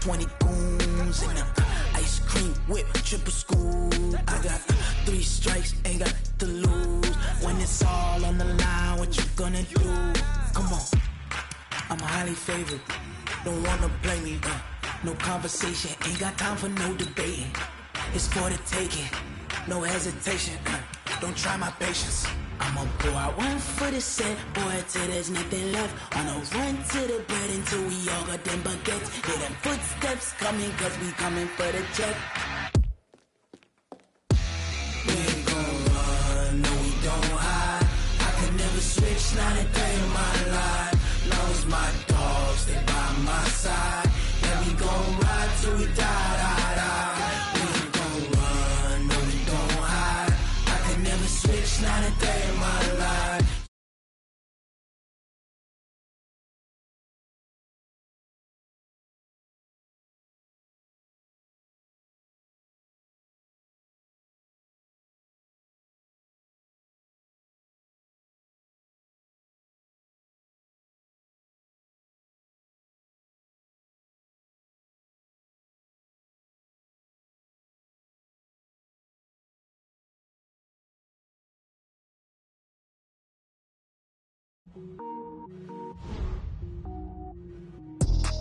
20 goons in the ice cream whip, triple school. I got 3 strikes, ain't got to lose. When it's all on the line, what you gonna do? Come on, I'm highly favored. Don't wanna play me, no conversation, ain't got time for no debating. It's for the taking, no hesitation. Don't try my patience. I'ma pour out one for the set, boy, till there's nothing left. On a run to the bread until we all got them baguettes. Hear them footsteps coming, cause we coming for the check. We ain't gon' run, no we don't hide. I could never switch, not a day in my life. Long as my dogs, they by my side. Yeah, we gon' ride till we die, die, die. We ain't gon' run, no we don't hide. I could never switch, not a day in my life.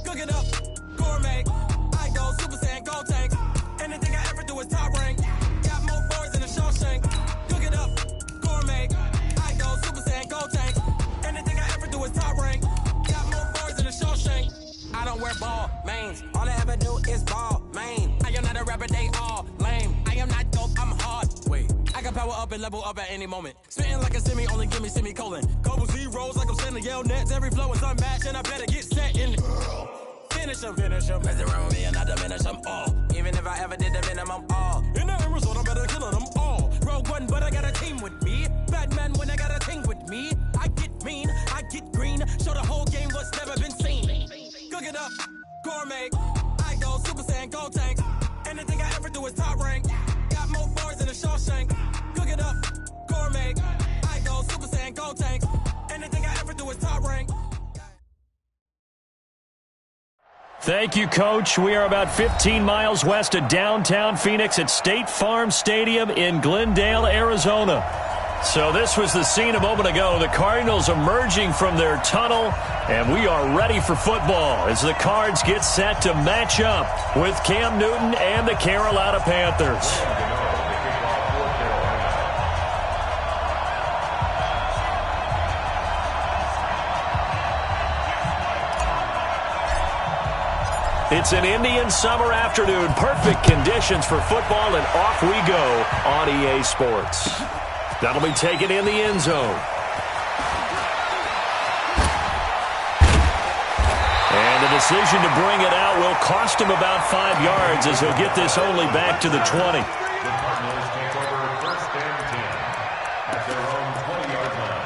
Cook it up, gourmet. I go Super Saiyan, go tank. Anything I ever do is top rank. Got more boys than a Shawshank. Cook it up, gourmet. I go Super Saiyan, go tank. Anything I ever do is top rank. Got more boys than a Shawshank. I don't wear ball mains. All I ever do is ball main. I am not a rapper, they all lame. I am not dope, I'm hard. Wait, I can power up and level up at any moment. Spitting like a semi, only give me semicolon. Couple zeros like I'm sending yell nets. Every flow is unmatched and I better get set in. Finish them. Mess around with me and I diminish them all. Even if I ever did the minimum all. In the Arizona, I'm better killing them all. Rogue One, but I got a team with me. Batman when I got a team with me. I get mean, I get green. Show the whole game what's never been seen. Cook it up, gourmet. I go Super Saiyan, go tank. Anything I ever do is top rank. Got more boys than a Shawshank. Cook it up, gourmet. I go Super Saiyan, go tank. Anything I ever do is top rank.
Thank you, Coach. We are about 15 miles west of downtown Phoenix at State Farm Stadium in Glendale, Arizona. So this was the scene a moment ago. The Cardinals emerging from their tunnel, and we are ready for football as the Cards get set to match up with Cam Newton and the Carolina Panthers. It's an Indian summer afternoon. Perfect conditions for football, and off we go on EA Sports. That'll be taken in the end zone. And the decision to bring it out will cost him about 5 yards as he'll get this only back to the 20.
The Cardinals take over 1st and 10 at their own 20-yard line.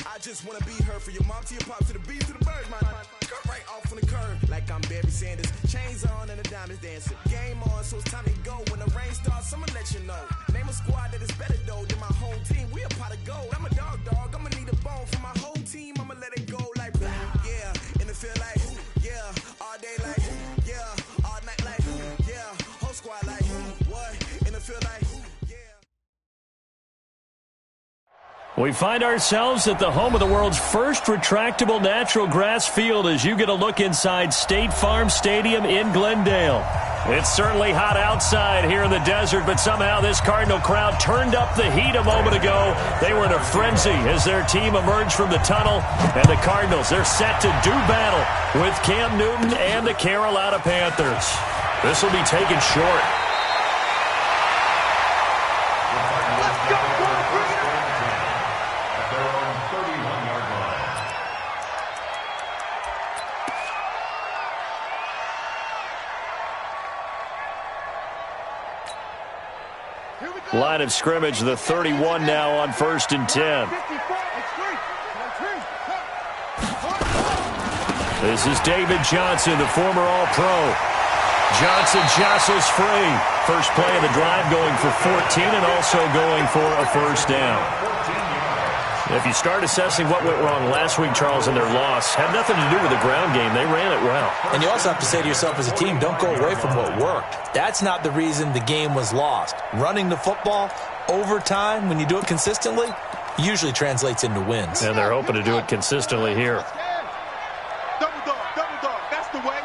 I just wanna be her, for your mom to your pop to the beat to the birds, man. cut right off on the curb like I'm Barry Sanders. Chains on and the diamonds dancing. Game on, so it's time to go. When the rain starts, I'ma let you know. Name a squad that is better though than my home team. We a pot of gold. I'm a dog. I'ma need a bone for my whole team. I'ma let it go like yeah. In the field like yeah. All day like yeah. All night like yeah. Whole squad like what? In the field like
We find ourselves at the home of the world's first retractable natural grass field as you get a look inside State Farm Stadium in Glendale. It's certainly hot outside here in the desert, but somehow this Cardinal crowd turned up the heat a moment ago. They were in a frenzy as their team emerged from the tunnel, and the Cardinals, they're set to do battle with Cam Newton and the Carolina Panthers. This will be taken short. Line of scrimmage, the 31 now on 1st and 10. This is David Johnson, the former All-Pro. Johnson jostles free. First play of the drive going for 14 and also going for a first down. If you start assessing what went wrong last week, Charles, in their loss, had nothing to do with the ground game. They ran it well.
And you also have to say to yourself as a team, don't go away from what worked. That's not the reason the game was lost. Running the football over time, when you do it consistently, usually translates into wins.
And they're hoping to do it consistently here.
Double dog, that's the way.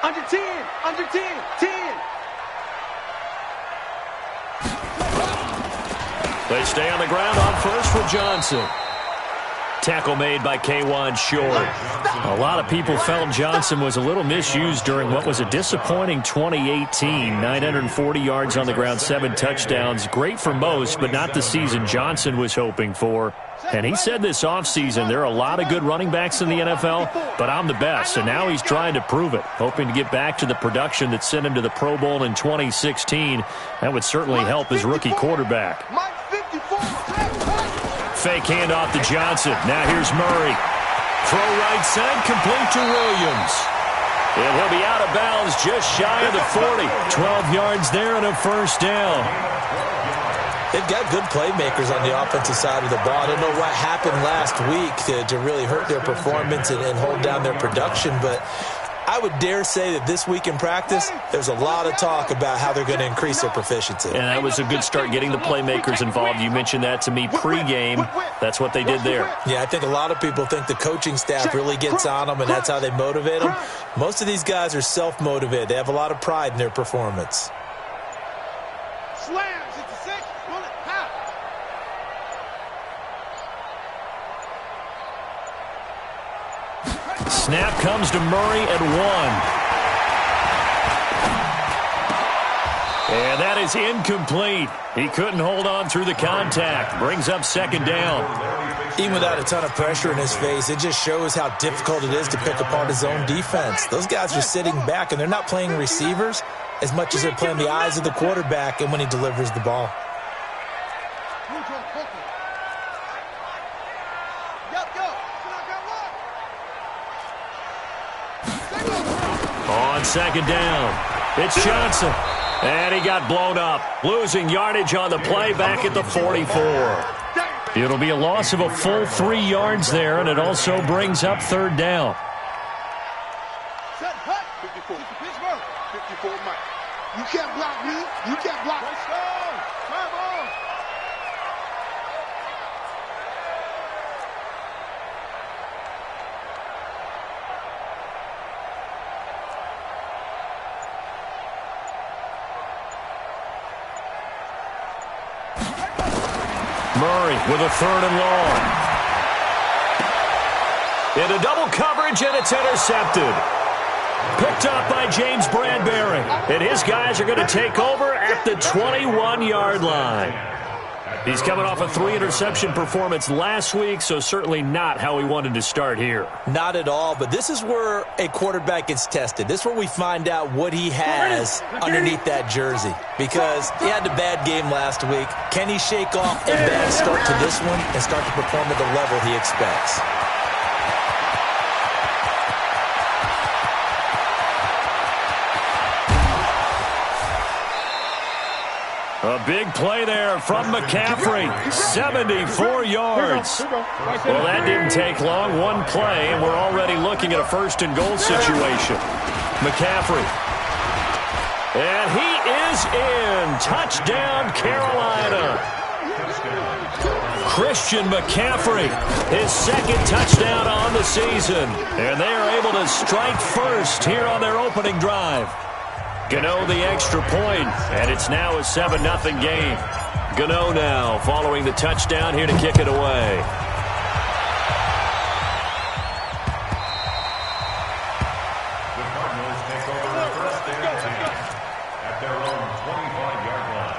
Under 10, under 10, 10.
They stay on the ground on first for Johnson. Tackle made by K'Wan Short. A lot of people felt Johnson was a little misused during what was a disappointing 2018. 940 yards on the ground, 7 touchdowns. Great for most, but not the season Johnson was hoping for. And he said this offseason, there are a lot of good running backs in the NFL, but I'm the best. And now he's trying to prove it, hoping to get back to the production that sent him to the Pro Bowl in 2016. That would certainly help his rookie quarterback. Fake handoff to Johnson. Now here's Murray. Throw right side, complete to Williams. And he'll be out of bounds just shy of the 40. 12 yards there and a first down.
They've got good playmakers on the offensive side of the ball. I don't know what happened last week to really hurt their performance and hold down their production, but I would dare say that this week in practice, there's a lot of talk about how they're going to increase their proficiency.
And that was a good start, getting the playmakers involved. You mentioned that to me pregame. That's what they did there.
Yeah, I think a lot of people think the coaching staff really gets on them, and that's how they motivate them. Most of these guys are self-motivated. They have a lot of pride in their performance.
Slams at the 6. Run it. Half.
Snap comes to Murray at 1. And that is incomplete. He couldn't hold on through the contact. Brings up second down.
Even without a ton of pressure in his face, it just shows how difficult it is to pick apart his own defense. Those guys are sitting back, and they're not playing receivers as much as they're playing the eyes of the quarterback and when he delivers the ball.
On second down, it's Johnson. And he got blown up, losing yardage on the play back at the 44. It'll be a loss of a full 3 yards there, and it also brings up third down.
54. 54 Mike. You can't block me. You can't block me.
Murray with a third and long. Into double coverage, and it's intercepted. Picked up by James Bradbury. And his guys are going to take over at the 21-yard line. He's coming off a 3-interception performance last week, so certainly not how he wanted to start here.
Not at all, but this is where a quarterback gets tested. This is where we find out what he has underneath that jersey, because he had a bad game last week. Can he shake off a bad start to this one and start to perform at the level he expects?
A big play there from McCaffrey. 74 yards. Well, that didn't take long. One play, and we're already looking at a first-and-goal situation. McCaffrey. And he is in. Touchdown, Carolina. Christian McCaffrey, his second touchdown on the season. And they are able to strike first here on their opening drive. Gano the extra point, and it's now a 7-0 game. Gano now following the touchdown here to kick it away.
The Cardinals take over first and 10 at their own 25-yard line.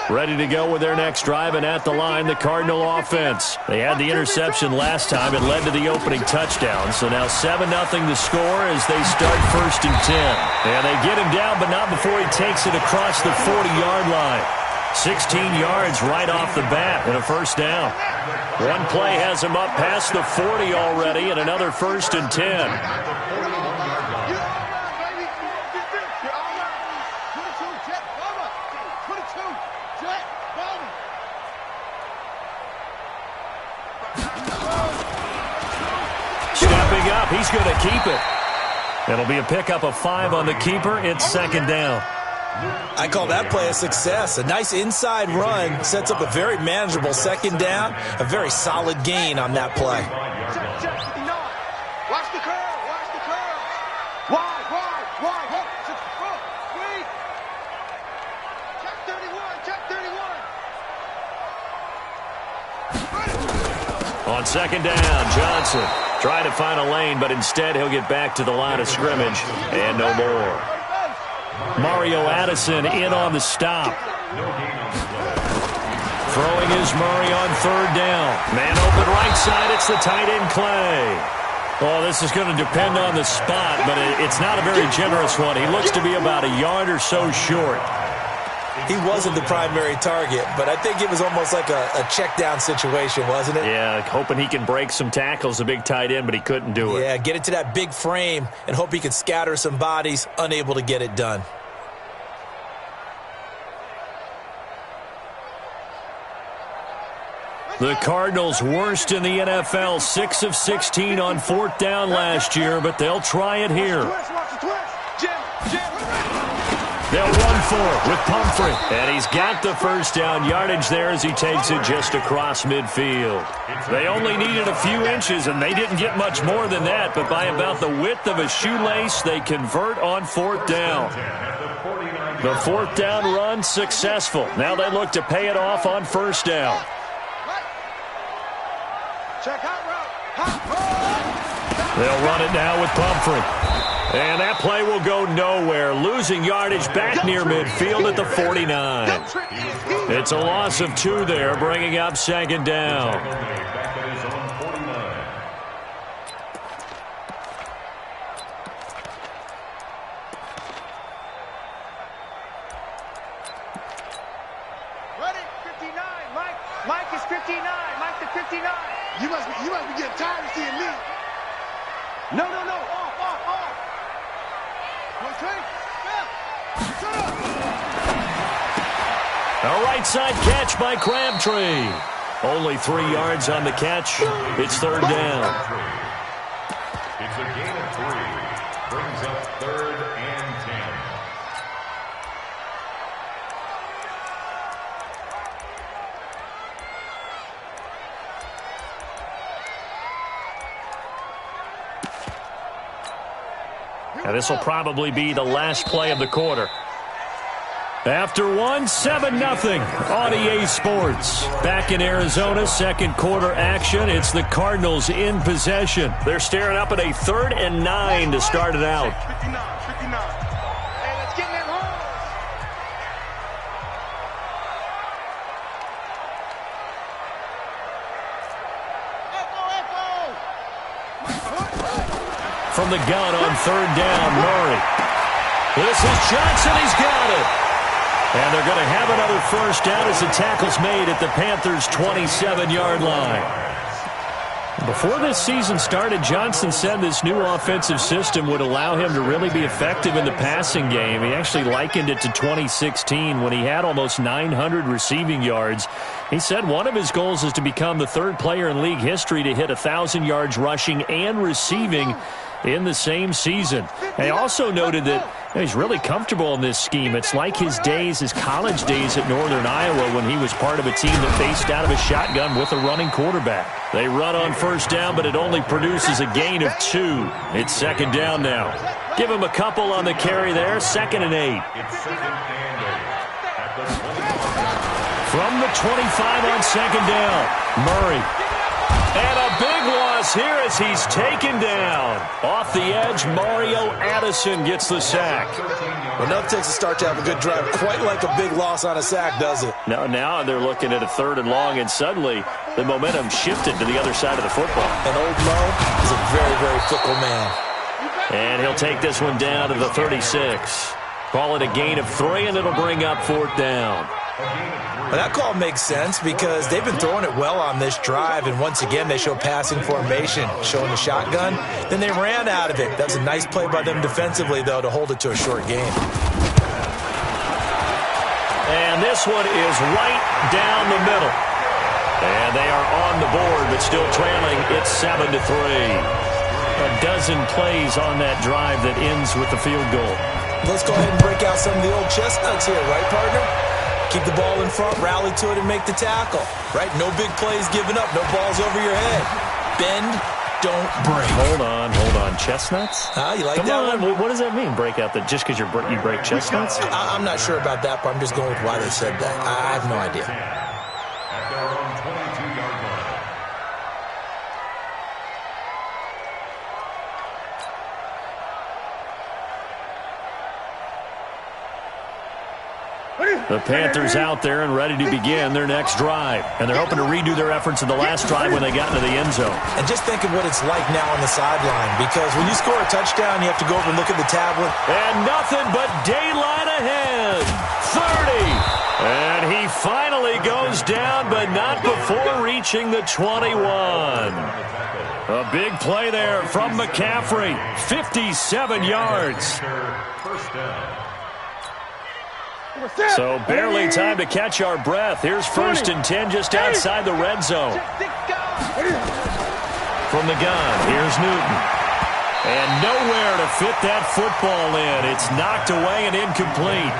Ready to go with their next drive, and at the line, the Cardinal offense. They had the interception last time. It led to the opening touchdown. So now 7-0 the score as they start first and 10. And they get him down, but not before he takes it across the 40-yard line. 16 yards right off the bat and a first down. One play has him up past the 40 already, and another first and 10. Stepping up, he's going to keep it. It'll be a pickup of 5 on the keeper. It's second down.
I call that play a success. A nice inside run sets up a very manageable second down. A very solid gain on that play.
Watch the curve. Watch the curve. Wide. Check 31. Check 31.
On second down, Johnson trying to find a lane, but instead he'll get back to the line of scrimmage and no more. Mario Addison in on the stop. Throwing is Murray on third down. Man open right side, it's the tight end Clay. Oh, this is going to depend on the spot, but it's not a very generous one. He looks to be about a yard or so short.
He wasn't the primary target, but I think it was almost like a check down situation, wasn't it?
Yeah, hoping he can break some tackles, a big tight end, but he couldn't do it.
Yeah, get it to that big frame and hope he can scatter some bodies, unable to get it done.
The Cardinals worst in the NFL, 6 of 16 on fourth down last year, but they'll try it here. They'll run for it with Pumphrey, and he's got the first down yardage there as he takes it just across midfield. They only needed a few inches, and they didn't get much more than that, but by about the width of a shoelace, they convert on fourth down. The fourth down run successful. Now they look to pay it off on first down. They'll run it now with Pumphrey. And that play will go nowhere, losing yardage back near midfield at the 49. It's a loss of 2 there, bringing up second down.
Ready? 59. Mike is 59. Mike the 59. You must be getting tired of seeing me. No. Off.
A right side catch by Crabtree. Only 3 yards on the catch. It's third down.
It's a gain of 3. Brings up third and 10.
Now this will probably be the last play of the quarter. After one, 7-0 on EA Sports. Back in Arizona, second quarter action. It's the Cardinals in possession. They're staring up at a 3rd and 9 to start it out.
59. Hey, let's get in that hole.
From the gun on third down, Murray. This is Johnson. He's got it. And they're going to have another first down as the tackle's made at the Panthers' 27-yard line. Before this season started, Johnson said this new offensive system would allow him to really be effective in the passing game. He actually likened it to 2016 when he had almost 900 receiving yards. He said one of his goals is to become the third player in league history to hit 1,000 yards rushing and receiving in the same season. He also noted that he's really comfortable in this scheme. It's like his college days at Northern Iowa when he was part of a team that faced out of a shotgun with a running quarterback. They run on first down, but it only produces a gain of 2. It's second down now. Give him a couple on the carry there. 2nd and 8. From the 25 on second down, Murray. And a big loss here as he's taken down. Off the edge, Mario Addison gets the sack.
Well, nothing takes a start to have a good drive quite like a big loss on a sack, does it?
Now they're looking at a 3rd and long, and suddenly the momentum shifted to the other side of the football.
And old Mo is a very, very fickle man.
And he'll take this one down to the 36. Call it a gain of 3, and it'll bring up 4th down.
Well, that call makes sense because they've been throwing it well on this drive, and once again they show passing formation, showing the shotgun. Then they ran out of it. That was a nice play by them defensively, though, to hold it to a short game.
And this one is right down the middle. And they are on the board, but still trailing. It's 7-3. A dozen plays on that drive that ends with the field goal.
Let's go ahead and break out some of the old chestnuts here, right, partner? Keep the ball in front, rally to it, and make the tackle. Right? No big plays given up. No balls over your head. Bend, don't break.
Hold on. Chestnuts?
You like
Come
that
on.
one?
What does that mean, break out just because you break chestnuts?
I'm not sure about that, but I'm just going with why they said that. I have no idea.
At their own 22-yard line.
The Panthers out there and ready to begin their next drive. And they're hoping to redo their efforts in the last drive when they got into the end zone.
And just think of what it's like now on the sideline, because when you score a touchdown, you have to go over and look at the tablet.
And nothing but daylight ahead. 30. And he finally goes down, but not before reaching the 21. A big play there from McCaffrey. 57 yards.
First down.
So barely time to catch our breath. Here's 1st and 10 just outside the red zone. From the gun, here's Newton. And nowhere to fit that football in. It's knocked away and incomplete.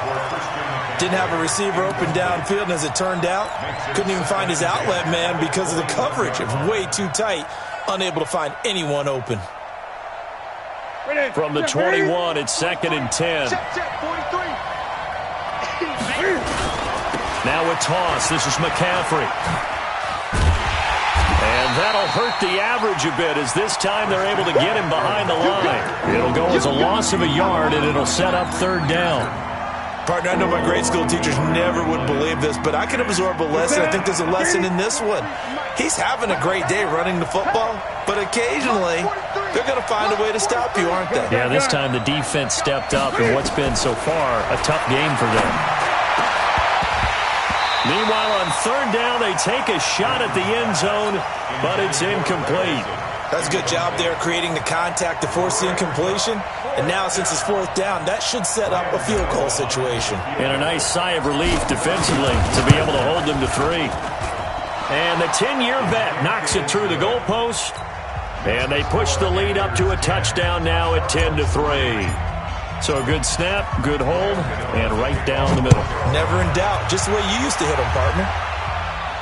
Didn't have a receiver open downfield, and as it turned out, couldn't even find his outlet man because of the coverage. It was way too tight, unable to find anyone open.
From the 21, it's 2nd and 10. Now a toss. This is McCaffrey. And that'll hurt the average a bit as this time they're able to get him behind the line. It'll go as a loss of a yard, and it'll set up 3rd down.
Partner, I know my grade school teachers never would believe this, but I can absorb a lesson. I think there's a lesson in this one. He's having a great day running the football, but occasionally they're going to find a way to stop you, aren't they?
Yeah, this time the defense stepped up in what's been so far a tough game for them. Meanwhile, on 3rd down, they take a shot at the end zone, but it's incomplete.
That's a good job there, creating the contact to force the incompletion. And now, since it's 4th down, that should set up a field goal situation.
And a nice sigh of relief defensively to be able to hold them to 3. And the 10-year vet knocks it through the goalpost. And they push the lead up to a touchdown now at 10-3. So a good snap, good hold, and right down the middle.
Never in doubt. Just the way you used to hit them, partner.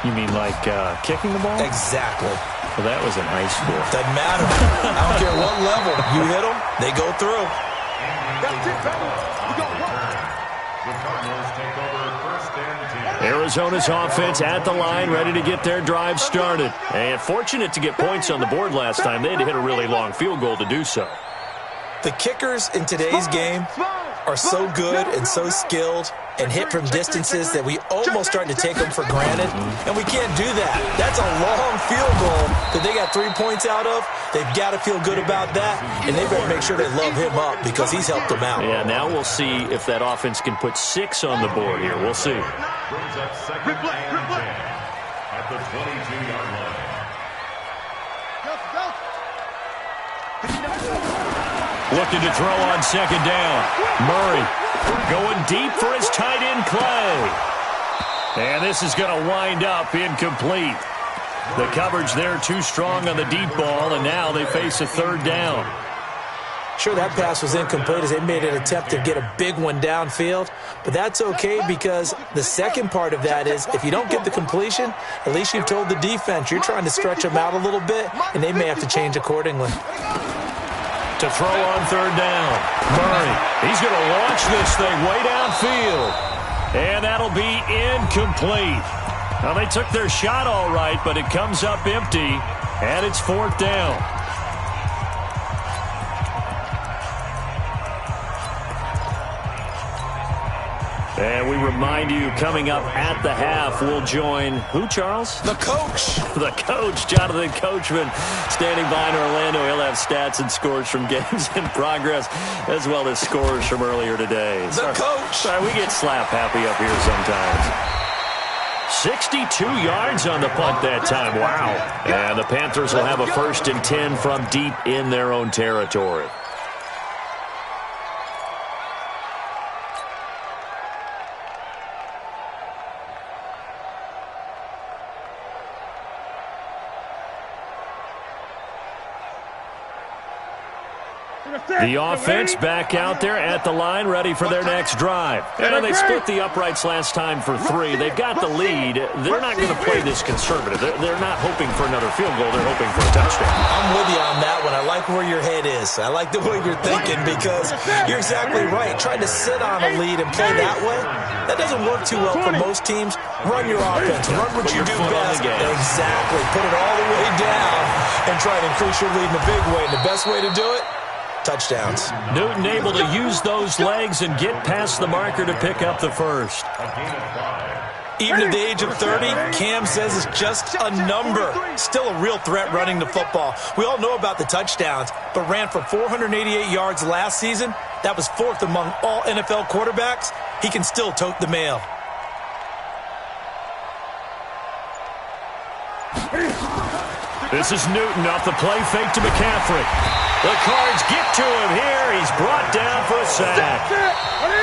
You mean like kicking the ball?
Exactly.
Well, that was in high school.
Doesn't matter. I don't care what level. You hit them, they go through.
That's it, baby. We got one. The Cardinals take over 1st and 10.
Arizona's offense at the line, ready to get their drive started. And fortunate to get points on the board last time. They had to hit a really long field goal to do so.
The kickers in today's game are so good and so skilled and hit from distances that we almost start to take them for granted, and we can't do that. That's a long field goal that they got 3 points out of. They've got to feel good about that, and they better make sure they love him up because he's helped them out.
Yeah, now we'll see if that offense can put 6 on the board here. We'll see.
Brings up 2nd and 10 at the 22-yard line.
Looking to throw on second down. Murray going deep for his tight end, Clay. And this is going to wind up incomplete. The coverage there too strong on the deep ball, and now they face a third down.
Sure, that pass was incomplete as they made an attempt to get a big one downfield, but that's okay because the second part of that is if you don't get the completion, at least you've told the defense you're trying to stretch them out a little bit, and they may have to change accordingly.
To throw on third down, Murray. He's going to launch this thing way downfield, and that'll be incomplete. Now, they took their shot all right, but it comes up empty, and it's fourth down. And we remind you, coming up at the half, we'll join who, Charles?
The coach.
The coach, Jonathan Coachman, standing by in Orlando. He'll have stats and scores from games in progress, as well as scores from earlier today.
The coach.
Sorry, we get slap happy up here sometimes. 62 yards on the punt that time. Wow. And the Panthers will have a 1st and 10 from deep in their own territory. The offense back out there at the line, ready for their next drive. And they split the uprights last time for 3. They've got the lead. They're not going to play this conservative. They're not hoping for another field goal. They're hoping for a touchdown.
I'm with you on that one. I like where your head is. I like the way you're thinking because you're exactly right. Trying to sit on a lead and play that way, that doesn't work too well for most teams. Run your offense. Run what you do best. Exactly. Put it all the way down and try to increase your lead in a big way. And the best way to do it, touchdowns.
Newton able to use those legs and get past the marker to pick up the first.
Even at the age of 30, Cam says it's just a number. Still a real threat running the football. We all know about the touchdowns, but ran for 488 yards last season. That was 4th among all NFL quarterbacks. He can still tote the mail.
This is Newton off the play fake to McCaffrey. The Cards get to him here. He's brought down for a sack.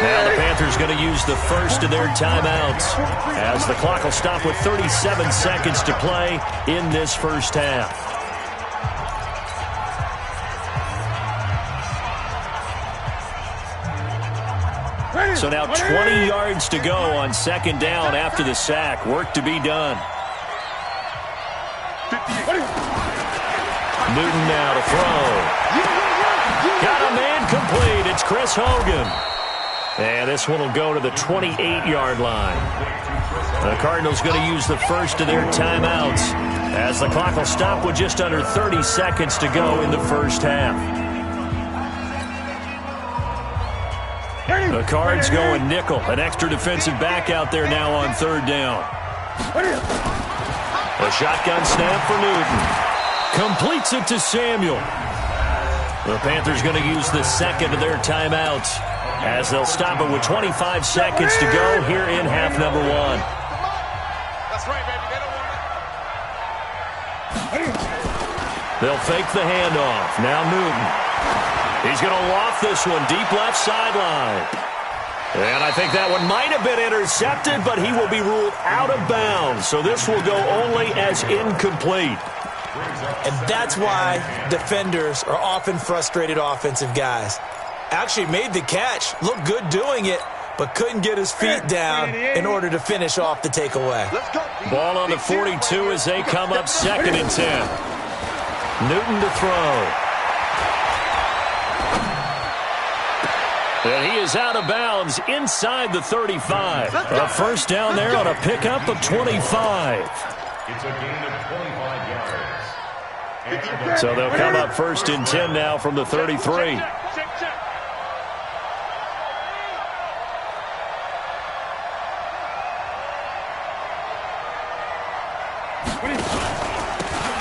Now the Panthers going to use the first of their timeouts as the clock will stop with 37 seconds to play in this first half. So now 20 yards to go on second down after the sack. Work to be done. Newton now to throw. Got a man complete. It's Chris Hogan. And this one will go to the 28-yard line. The Cardinals going to use the first of their timeouts as the clock will stop with just under 30 seconds to go in the first half. The Cards going nickel. An extra defensive back out there now on third down. A shotgun snap for Newton. Completes it to Samuel. The Panthers going to use the second of their timeouts as they'll stop it with 25 seconds to go here in half number 1.
That's right, baby.
They'll fake the handoff. Now Newton. He's going to loft this one deep left sideline. And I think that one might have been intercepted, but he will be ruled out of bounds. So this will go only as incomplete.
And that's why defenders are often frustrated offensive guys. Actually made the catch, looked good doing it, but couldn't get his feet down in order to finish off the takeaway.
Ball on the 42 as they come up 2nd and 10. Newton to throw. And he is out of bounds inside the 35. A first down there on a pickup of 25.
It's a gain of 25 yards.
So they'll come up 1st and 10 now from the 33.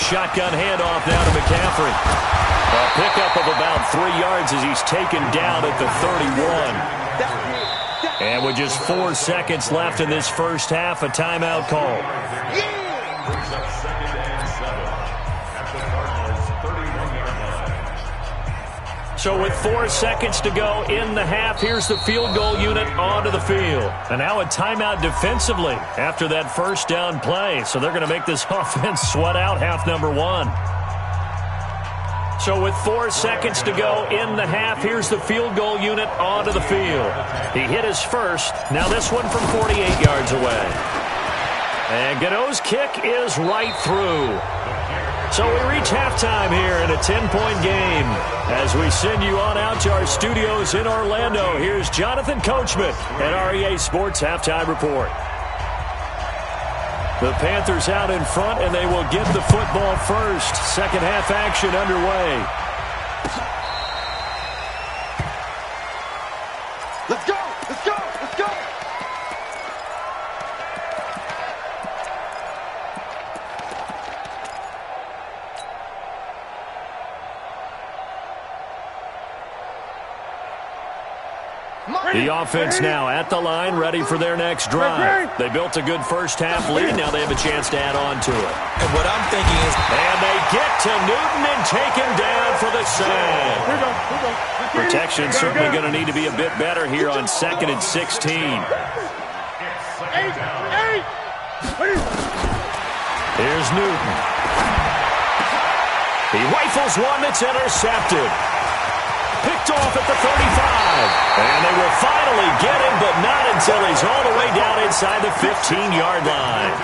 Shotgun handoff now to McCaffrey. A pickup of about 3 yards as he's taken down at the 31. And with just 4 seconds left in this first half, a timeout call.
Brings up 2nd and 7 at the Cardinals' 31-yard line.
So with 4 seconds to go in the half, here's the field goal unit onto the field. And now a timeout defensively after that first down play. So they're going to make this offense sweat out half number 1. So with 4 seconds to go in the half, here's the field goal unit onto the field. He hit his first. Now this one from 48 yards away. And Gano's kick is right through. So we reach halftime here in a 10-point game. As we send you on out to our studios in Orlando, here's Jonathan Coachman at REA Sports Halftime Report. The Panthers out in front, and they will get the football first. Second half action underway.
Let's go! Let's go! Let's go!
The offense now at the line, ready for their next drive. They built a good first-half lead. Now they have a chance to add on to it.
And what I'm thinking is...
And they get to Newton and take him down for the sack. Protection certainly going to need to be a bit better here on 2nd and 16. Here's Newton. He rifles one that's intercepted. Picked off at the 35. And they will finally get him, but not until he's all the way down inside the 15-yard line.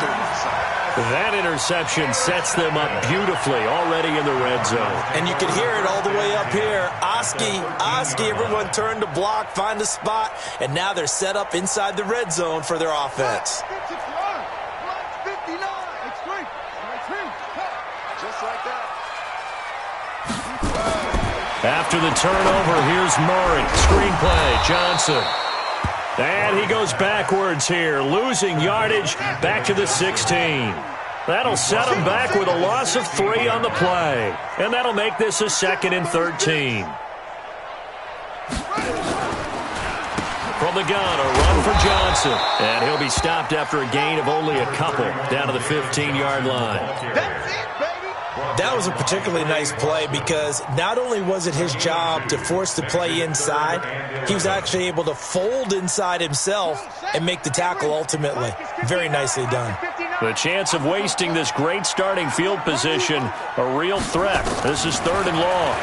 That interception sets them up beautifully already in the red zone.
And you can hear it all the way up here. Oski, everyone turned to block, find a spot, and now they're set up inside the red zone for their offense.
Just like that.
After the turnover, here's Murray. Screenplay, Johnson. And he goes backwards here, losing yardage back to the 16. That'll set him back with a loss of 3 on the play. And that'll make this a 2nd and 13. From the gun, a run for Johnson. And he'll be stopped after a gain of only a couple down to the 15-yard line.
That's it, baby.
That was a particularly nice play because not only was it his job to force the play inside, he was actually able to fold inside himself and make the tackle ultimately. Very nicely done.
The chance of wasting this great starting field position, a real threat. This is 3rd and long.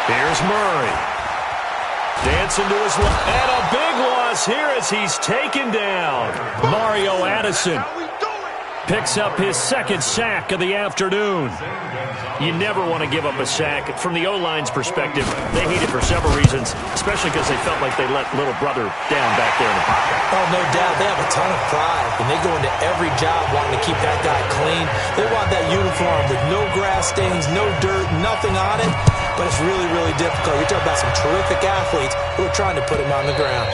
Here's Murray. Dancing to his left. And a big loss here as he's taken down. Mario Addison picks up his 2nd sack of the afternoon. You never want to give up a sack. From the O-line's perspective, they hate it for several reasons, especially because they felt like they let little brother down back there in the pocket.
Oh, no doubt. They have a ton of pride, and they go into every job wanting to keep that guy clean. They want that uniform with no grass stains, no dirt, nothing on it, but it's really, really difficult. You're talking about some terrific athletes who are trying to put him on the ground.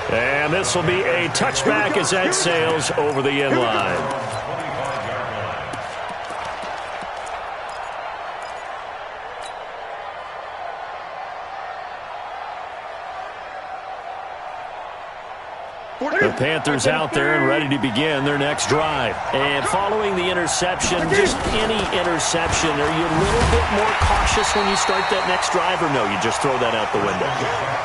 And this will be a touchback as that sails over the end line. The Panthers out there and ready to begin their next drive. And following the interception, just any interception, are you a little bit more cautious when you start that next drive, or no, you just throw that out the window?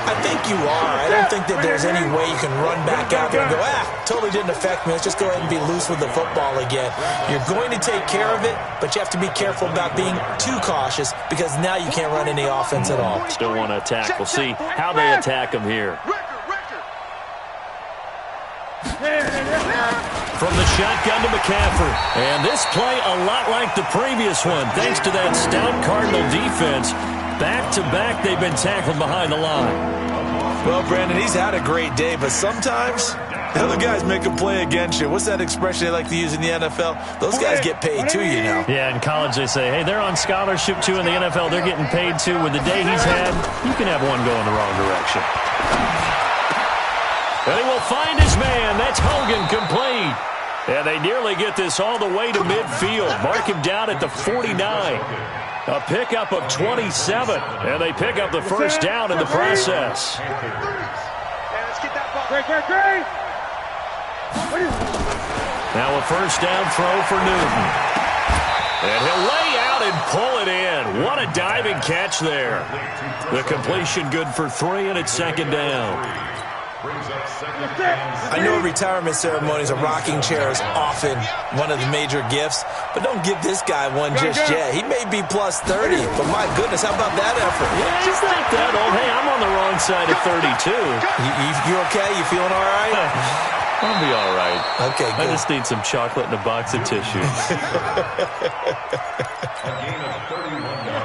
I think you are. I don't think that there's any way you can run back out there and go, totally didn't affect me. Let's just go ahead and be loose with the football again. You're going to take care of it, but you have to be careful about being too cautious because now you can't run any offense at all.
Still want to attack. We'll see how they attack him here. From the shotgun to McCaffrey. And this play a lot like the previous one, thanks to that stout Cardinal defense. Back-to-back, they've been tackled behind the line.
Well, Brandon, he's had a great day, but sometimes the other guys make a play against you. What's that expression they like to use in the NFL? Those guys get paid too, you know.
Yeah, in college they say, hey, they're on scholarship too. In the NFL, they're getting paid too. With the day he's had, you can have one go in the wrong direction. And he will find his man. That's Hogan, complete. And they nearly get this all the way to midfield. Mark him down at the 49. A pickup of 27. And they pick up the first down in the process. Now a first down throw for Newton. And he'll lay out out and pull it in. What a diving catch there. The completion good for 3, and it's second down.
I know retirement ceremonies, a rocking chair is often one of the major gifts, but don't give this guy one just yet. He may be plus 30, but my goodness, how about that effort?
Yeah, he's not that old. Hey, I'm on the wrong side of 32.
You okay? You feeling all right?
I'll be all right.
Okay, good.
I just need some chocolate and a box of tissues.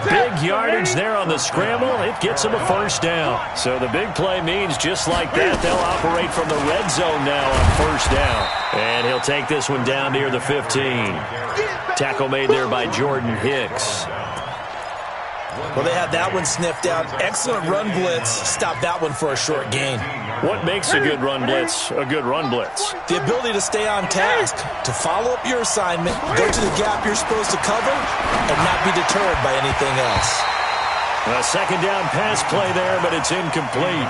Big yardage there on the scramble. It gets him a first down. So the big play means just like that, they'll operate from the red zone now on first down. And he'll take this one down near the 15. Tackle made there by Jordan Hicks.
Well, they had that one sniffed out. Excellent run blitz. Stop that one for a short gain.
What makes a good run blitz a good run blitz?
The ability to stay on task, to follow up your assignment, go to the gap you're supposed to cover, and not be deterred by anything else.
A second down pass play there, but it's incomplete.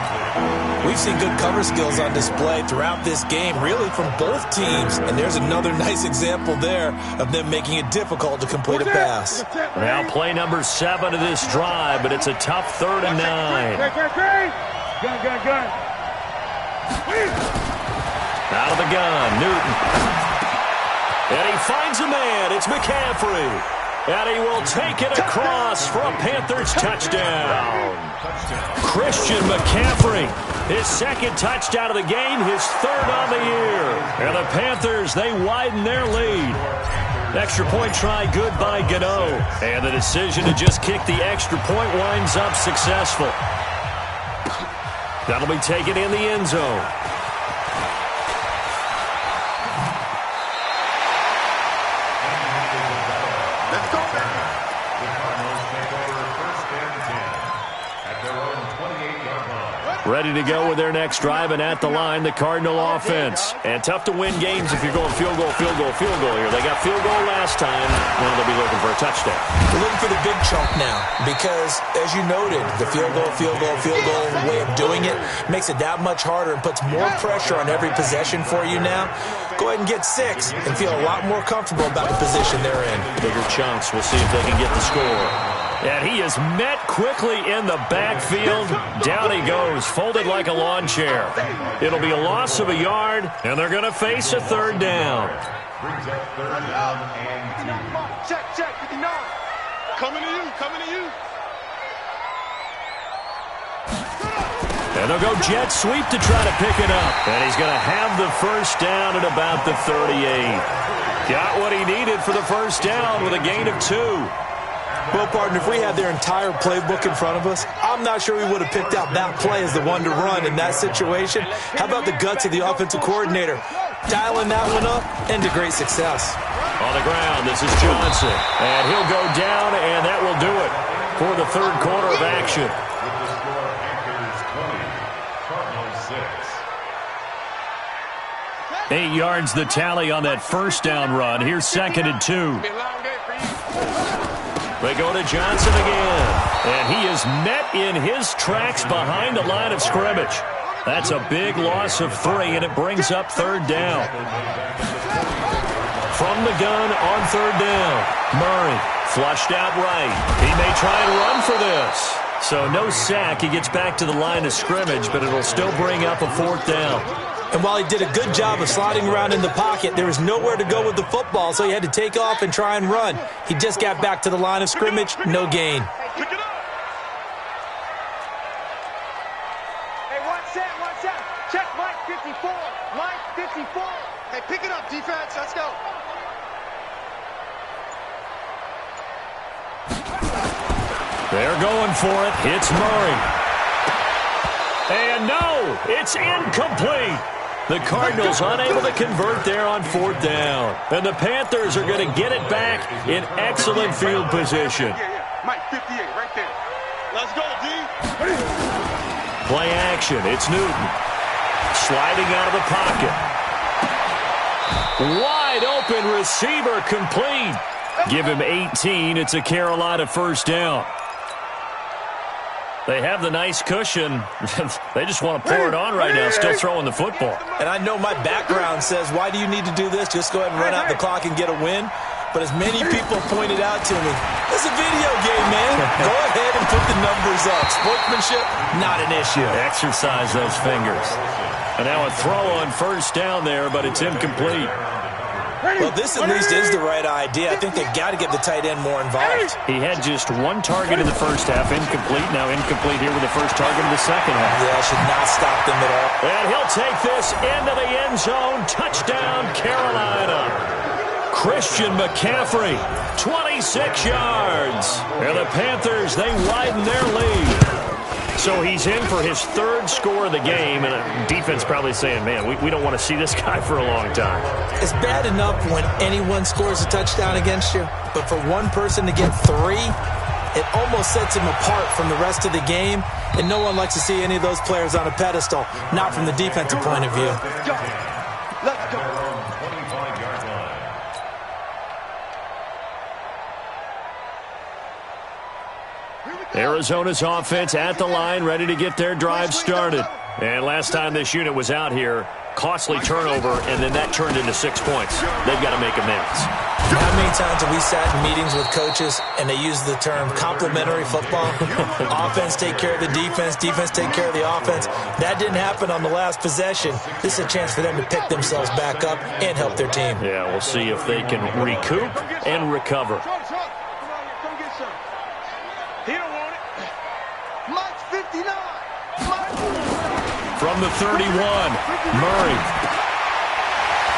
We've seen good cover skills on display throughout this game, really from both teams. And there's another nice example there of them making it difficult to complete a pass.
Now play number 7 of this drive, but it's a tough 3rd and 9.
Gun.
Out of the gun, Newton. And he finds a man. It's McCaffrey. And he will take it across for a Panthers touchdown. Christian McCaffrey, his second touchdown of the game, his 3rd on the year. And the Panthers, they widen their lead. Extra point try good by Gano. And the decision to just kick the extra point winds up successful. That'll be taken in the end zone. Ready to go with their next drive, and at the line, the Cardinal offense. And tough to win games if you're going field goal here. They got field goal last time. Now they'll be looking for a touchdown.
They're looking for the big chunk now because, as you noted, the field goal way of doing it makes it that much harder and puts more pressure on every possession for you now. Go ahead and get 6 and feel a lot more comfortable about the position they're in.
Bigger chunks. We'll see if they can get the score. And he is met quickly in the backfield. Down he goes, folded like a lawn chair. It'll be a loss of a yard, and they're going to face a 3rd down.
Brings up 3rd down and 2.
Check, 59. Coming to you.
And they'll go jet sweep to try to pick it up. And he's going to have the first down at about the 38. Got what he needed for the first down with a gain of 2.
Well, partner, if we had their entire playbook in front of us, I'm not sure we would have picked out that play as the one to run in that situation. How about the guts of the offensive coordinator? Dialing that one up into great success.
On the ground, this is Johnson. And he'll go down, and that will do it for the 3rd quarter of action.
With the score, Panthers 20, Cardinals 6.
8 yards the tally on that first down run. Here's 2nd and 2. They go to Johnson again. And he is met in his tracks behind the line of scrimmage. That's a big loss of 3, and it brings up 3rd down. From the gun on 3rd down. Murray flushed out right. He may try and run for this. So no sack. He gets back to the line of scrimmage, but it'll still bring up a 4th down.
And while he did a good job of sliding around in the pocket, there was nowhere to go with the football, so he had to take off and try and run. He just got back to the line of scrimmage, no gain.
Pick it up. Hey, one set. Check Mike 54. Hey, pick it up, defense. Let's go.
They're going for it. It's Murray. And no, it's incomplete. The Cardinals unable to convert there on 4th down. And the Panthers are going to get it back in excellent field position.
Mike 58, right there. Let's go, D.
Play action. It's Newton. Sliding out of the pocket. Wide open receiver complete. Give him 18. It's a Carolina first down. They have the nice cushion. They just want to pour it on right now, still throwing the football.
And I know my background says, why do you need to do this? Just go ahead and run out the clock and get a win. But as many people pointed out to me, it's a video game, man. Go ahead and put the numbers up. Sportsmanship, not an issue.
Exercise those fingers. And now a throw on first down there, but it's incomplete.
Well, this at least is the right idea. I think they've got to get the tight end more involved.
He had just one target in the first half, incomplete. Now incomplete here with the first target in the second half.
Yeah, should not stop them at all.
And he'll take this into the end zone. Touchdown, Carolina. Christian McCaffrey, 26 yards. And the Panthers, they widen their lead. So he's in for his third score of the game, and the defense probably saying, man, we don't want to see this guy for a long time.
It's bad enough when anyone scores a touchdown against you, but for one person to get 3, it almost sets him apart from the rest of the game, and no one likes to see any of those players on a pedestal, not from the defensive point of view.
Let's go.
Arizona's offense at the line, ready to get their drive started. And last time this unit was out here, costly turnover, and then that turned into 6 points. They've got to make amends.
How many times have we sat in meetings with coaches and they use the term complementary football? Offense take care of the defense, defense take care of the offense. That didn't happen on the last possession. This is a chance for them to pick themselves back up and help their team.
Yeah, we'll see if they can recoup and recover. From the 31, Murray.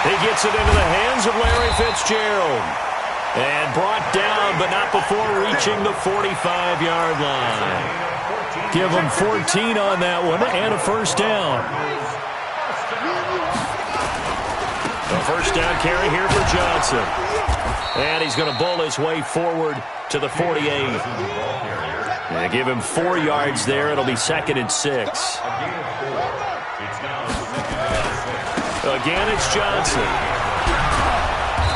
He gets it into the hands of Larry Fitzgerald. And brought down, but not before reaching the 45-yard line. Give him 14 on that one and a first down. A first down carry here for Johnson. And he's going to bull his way forward to the 48. And give him 4 yards there. It'll be 2nd and 6. Again, it's Johnson.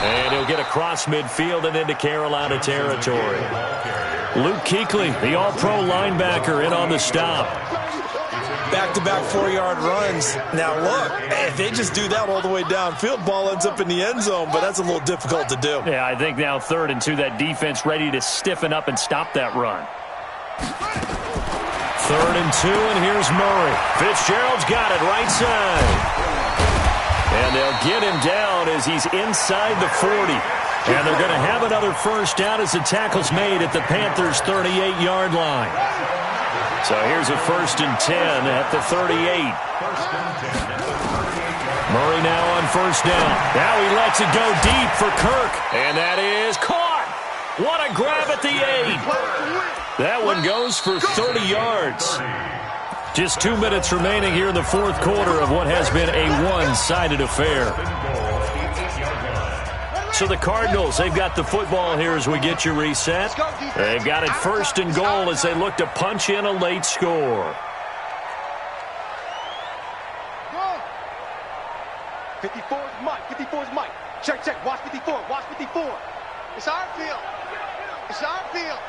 And he'll get across midfield and into Carolina territory. Luke Kuechly, the all-pro linebacker, in on the stop.
Back-to-back 4-yard runs. Now, look, if they just do that all the way downfield, ball ends up in the end zone, but that's a little difficult to do.
Yeah, I think now 3rd and 2, that defense ready to stiffen up and stop that run. 3rd and 2, and here's Murray. Fitzgerald's got it right side. And they'll get him down as he's inside the 40. And they're going to have another first down as the tackle's made at the Panthers' 38-yard line. So here's a 1st and 10 at the 38. Murray now on first down. Now he lets it go deep for Kirk. And that is caught. What a grab at the 8. That one goes for 30 yards. Just 2 minutes remaining here in the fourth quarter of what has been a one-sided affair. So the Cardinals, they've got the football here as we get you reset. They've got it 1st and goal as they look to punch in a late score.
54's Mike. 54's Mike. Check, check. Watch 54. Watch 54. It's our field. It's our field.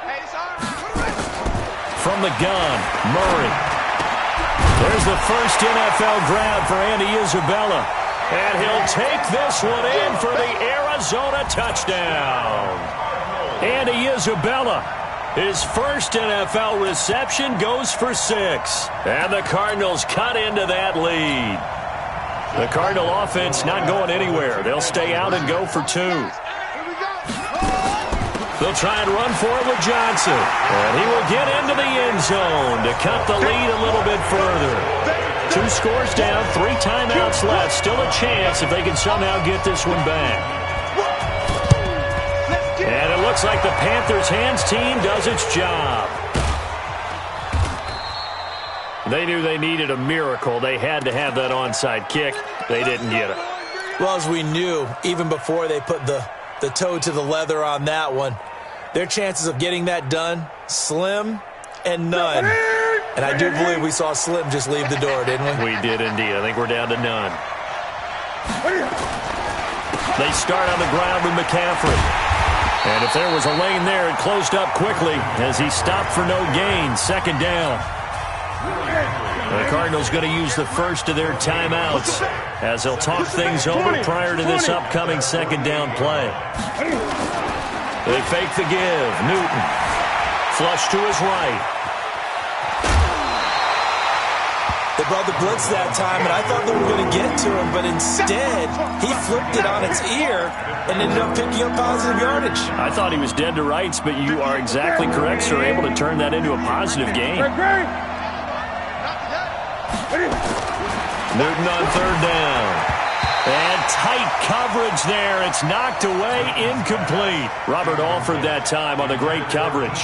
Hey, it's our...
From the gun, Murray. There's the first NFL grab for Andy Isabella. And he'll take this one in for the Arizona touchdown. Andy Isabella, his first NFL reception, goes for 6. And the Cardinals cut into that lead. The Cardinal offense not going anywhere. They'll stay out and go for 2. They'll try and run for it with Johnson. And he will get into the end zone to cut the lead a little bit further. 2 scores down, 3 timeouts left. Still a chance if they can somehow get this one back. And it looks like the Panthers' hands team does its job. They knew they needed a miracle. They had to have that onside kick. They didn't get it.
Well, as we knew, even before they put the toe to the leather on that one, their chances of getting that done, slim and none. And I do believe we saw Slim just leave the door, didn't we?
We did indeed. I think we're down to none. They start on the ground with McCaffrey. And if there was a lane there, it closed up quickly as he stopped for no gain. 2nd down. The Cardinals going to use the first of their timeouts as they'll talk things over prior to this upcoming second down play. They fake the give. Newton. Flush to his right.
They brought the blitz that time, and I thought they were going to get to him, but instead, he flipped it on its ear and ended up picking up positive yardage.
I thought he was dead to rights, but you are exactly correct, sir. Able to turn that into a positive gain. Newton on third down. And tight coverage there. It's knocked away, incomplete. Robert Alford that time on the great coverage.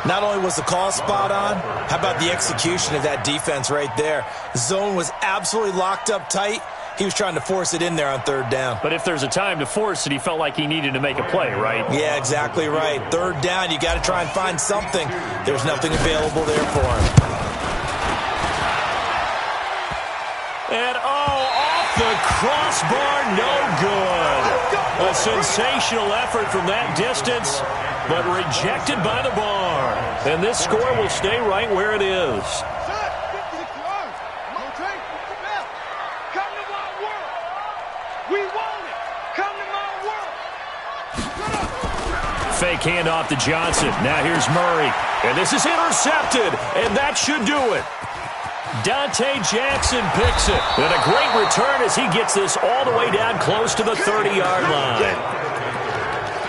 Not only was the call spot on, how about the execution of that defense right there? The zone was absolutely locked up tight. He was trying to force it in there on third down.
But if there's a time to force it, he felt like he needed to make a play, right?
Yeah, exactly right. Third down, you got to try and find something. There's nothing available there for him.
And off the crossbar, no good. A sensational effort from that distance, but rejected by the bar. And this score will stay right where it is. Fake handoff to Johnson. Now here's Murray. And this is intercepted. And that should do it. Dante Jackson picks it. And a great return as he gets this all the way down close to the 30-yard line.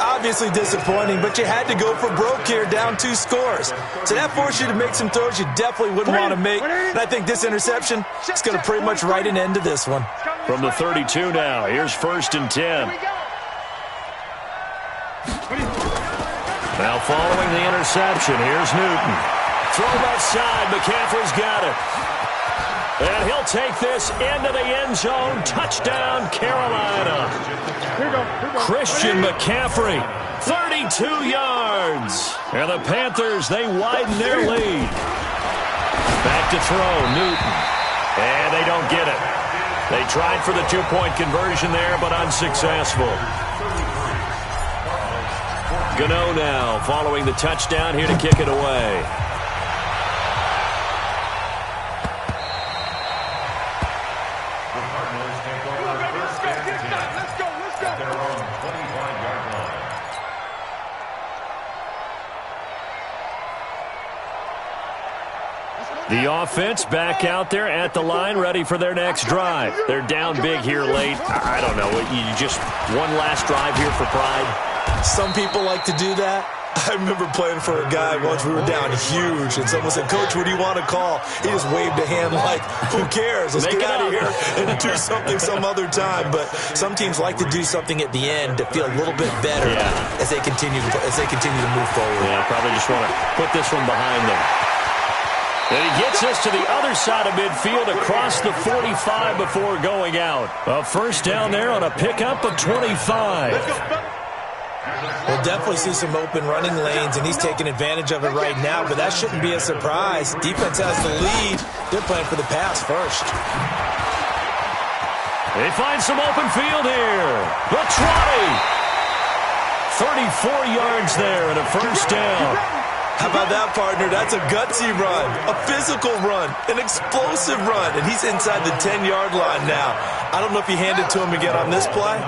Obviously disappointing, but you had to go for broke here, down 2 scores. So that forced you to make some throws you definitely wouldn't want to make. And I think this interception is going to pretty much write an end to this one.
From the 32 now, here's 1st and 10. Now following the interception, here's Newton. Throw left side, McCaffrey's got it. And he'll take this into the end zone. Touchdown, Carolina. Christian McCaffrey, 32 yards. And the Panthers, they widen their lead. Back to throw, Newton. And they don't get it. They tried for the 2-point conversion there, but unsuccessful. Gano now following the touchdown here to kick it away. The offense back out there at the line, ready for their next drive. They're down big here late. I don't know. You just one last drive here for pride.
Some people like to do that. I remember playing for a guy once. We were down huge, and someone said, "Coach, what do you want to call?" He just waved a hand like, "Who cares? Let's get out of here and do something some other time." But some teams like to do something at the end to feel a little bit better as they continue to move forward.
Yeah, probably just want to put this one behind them. And he gets us to the other side of midfield across the 45 before going out. A first down there on a pickup of 25.
We'll definitely see some open running lanes, and he's taking advantage of it right now, but that shouldn't be a surprise. Defense has the lead. They're playing for the pass first.
They find some open field here. The 20. 34 yards there and a first down.
How about that, partner? That's a gutsy run, a physical run, an explosive run, and he's inside the 10-yard line now. I don't know if you hand it to him again on this play,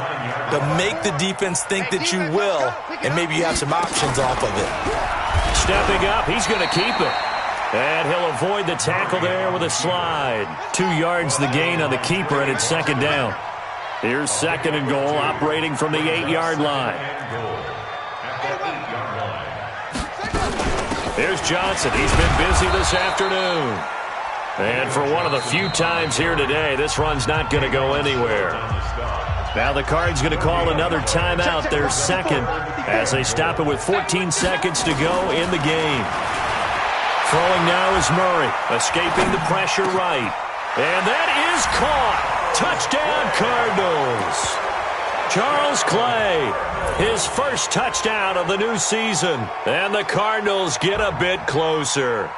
but make the defense think that you will, and maybe you have some options off of it.
Stepping up, he's going to keep it. And he'll avoid the tackle there with a slide. 2 yards the gain on the keeper, and it's second down. Here's 2nd and goal, operating from the 8-yard line. Here's Johnson. He's been busy this afternoon. And for one of the few times here today, this run's not going to go anywhere. Now the Cards going to call another timeout, their second, as they stop it with 14 seconds to go in the game. Throwing now is Murray, escaping the pressure right. And that is caught. Touchdown, Cardinals. Charles Clay, his first touchdown of the new season. And the Cardinals get a bit closer.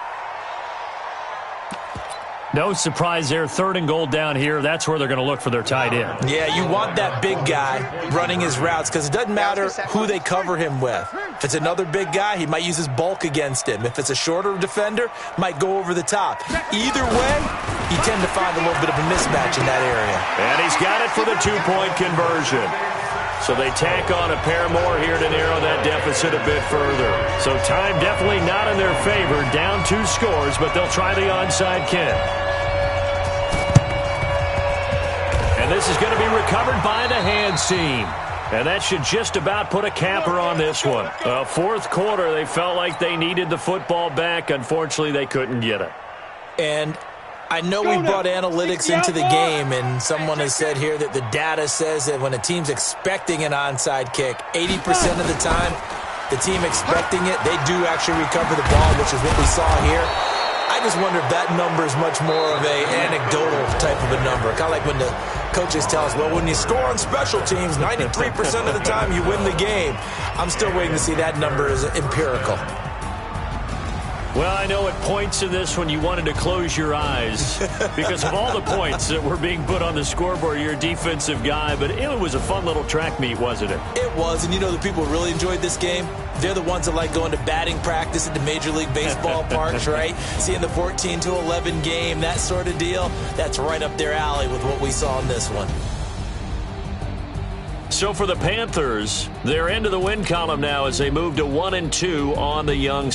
No surprise there. 3rd and goal down here. That's where they're going to look for their tight end.
Yeah, you want that big guy running his routes because it doesn't matter who they cover him with. If it's another big guy, he might use his bulk against him. If it's a shorter defender, might go over the top. Either way, you tend to find a little bit of a mismatch in that area.
And he's got it for the two-point conversion. So they tack on a pair more here to narrow that deficit a bit further. So time definitely not in their favor. Down 2 scores, but they'll try the onside kick. And this is going to be recovered by the hands team. And that should just about put a capper on this one. Fourth quarter, they felt like they needed the football back. Unfortunately, they couldn't get it.
And I know we brought analytics into the game, and someone has said here that the data says that when a team's expecting an onside kick, 80% of the time, the team expecting it, they do actually recover the ball, which is what we saw here. I just wonder if that number is much more of an anecdotal type of a number. Kind of like when the coaches tell us, well, when you score on special teams, 93% of the time you win the game. I'm still waiting to see that number as empirical.
Well, I know at points in this one you wanted to close your eyes because of all the points that were being put on the scoreboard. You're a defensive guy, but it was a fun little track meet, wasn't it?
It was, and you know the people who really enjoyed this game? They're the ones that like going to batting practice at the Major League Baseball parks, right? Seeing the 14-11 game, that sort of deal. That's right up their alley with what we saw in this one.
So for the Panthers, they're into the win column now as they move to 1-2 on the young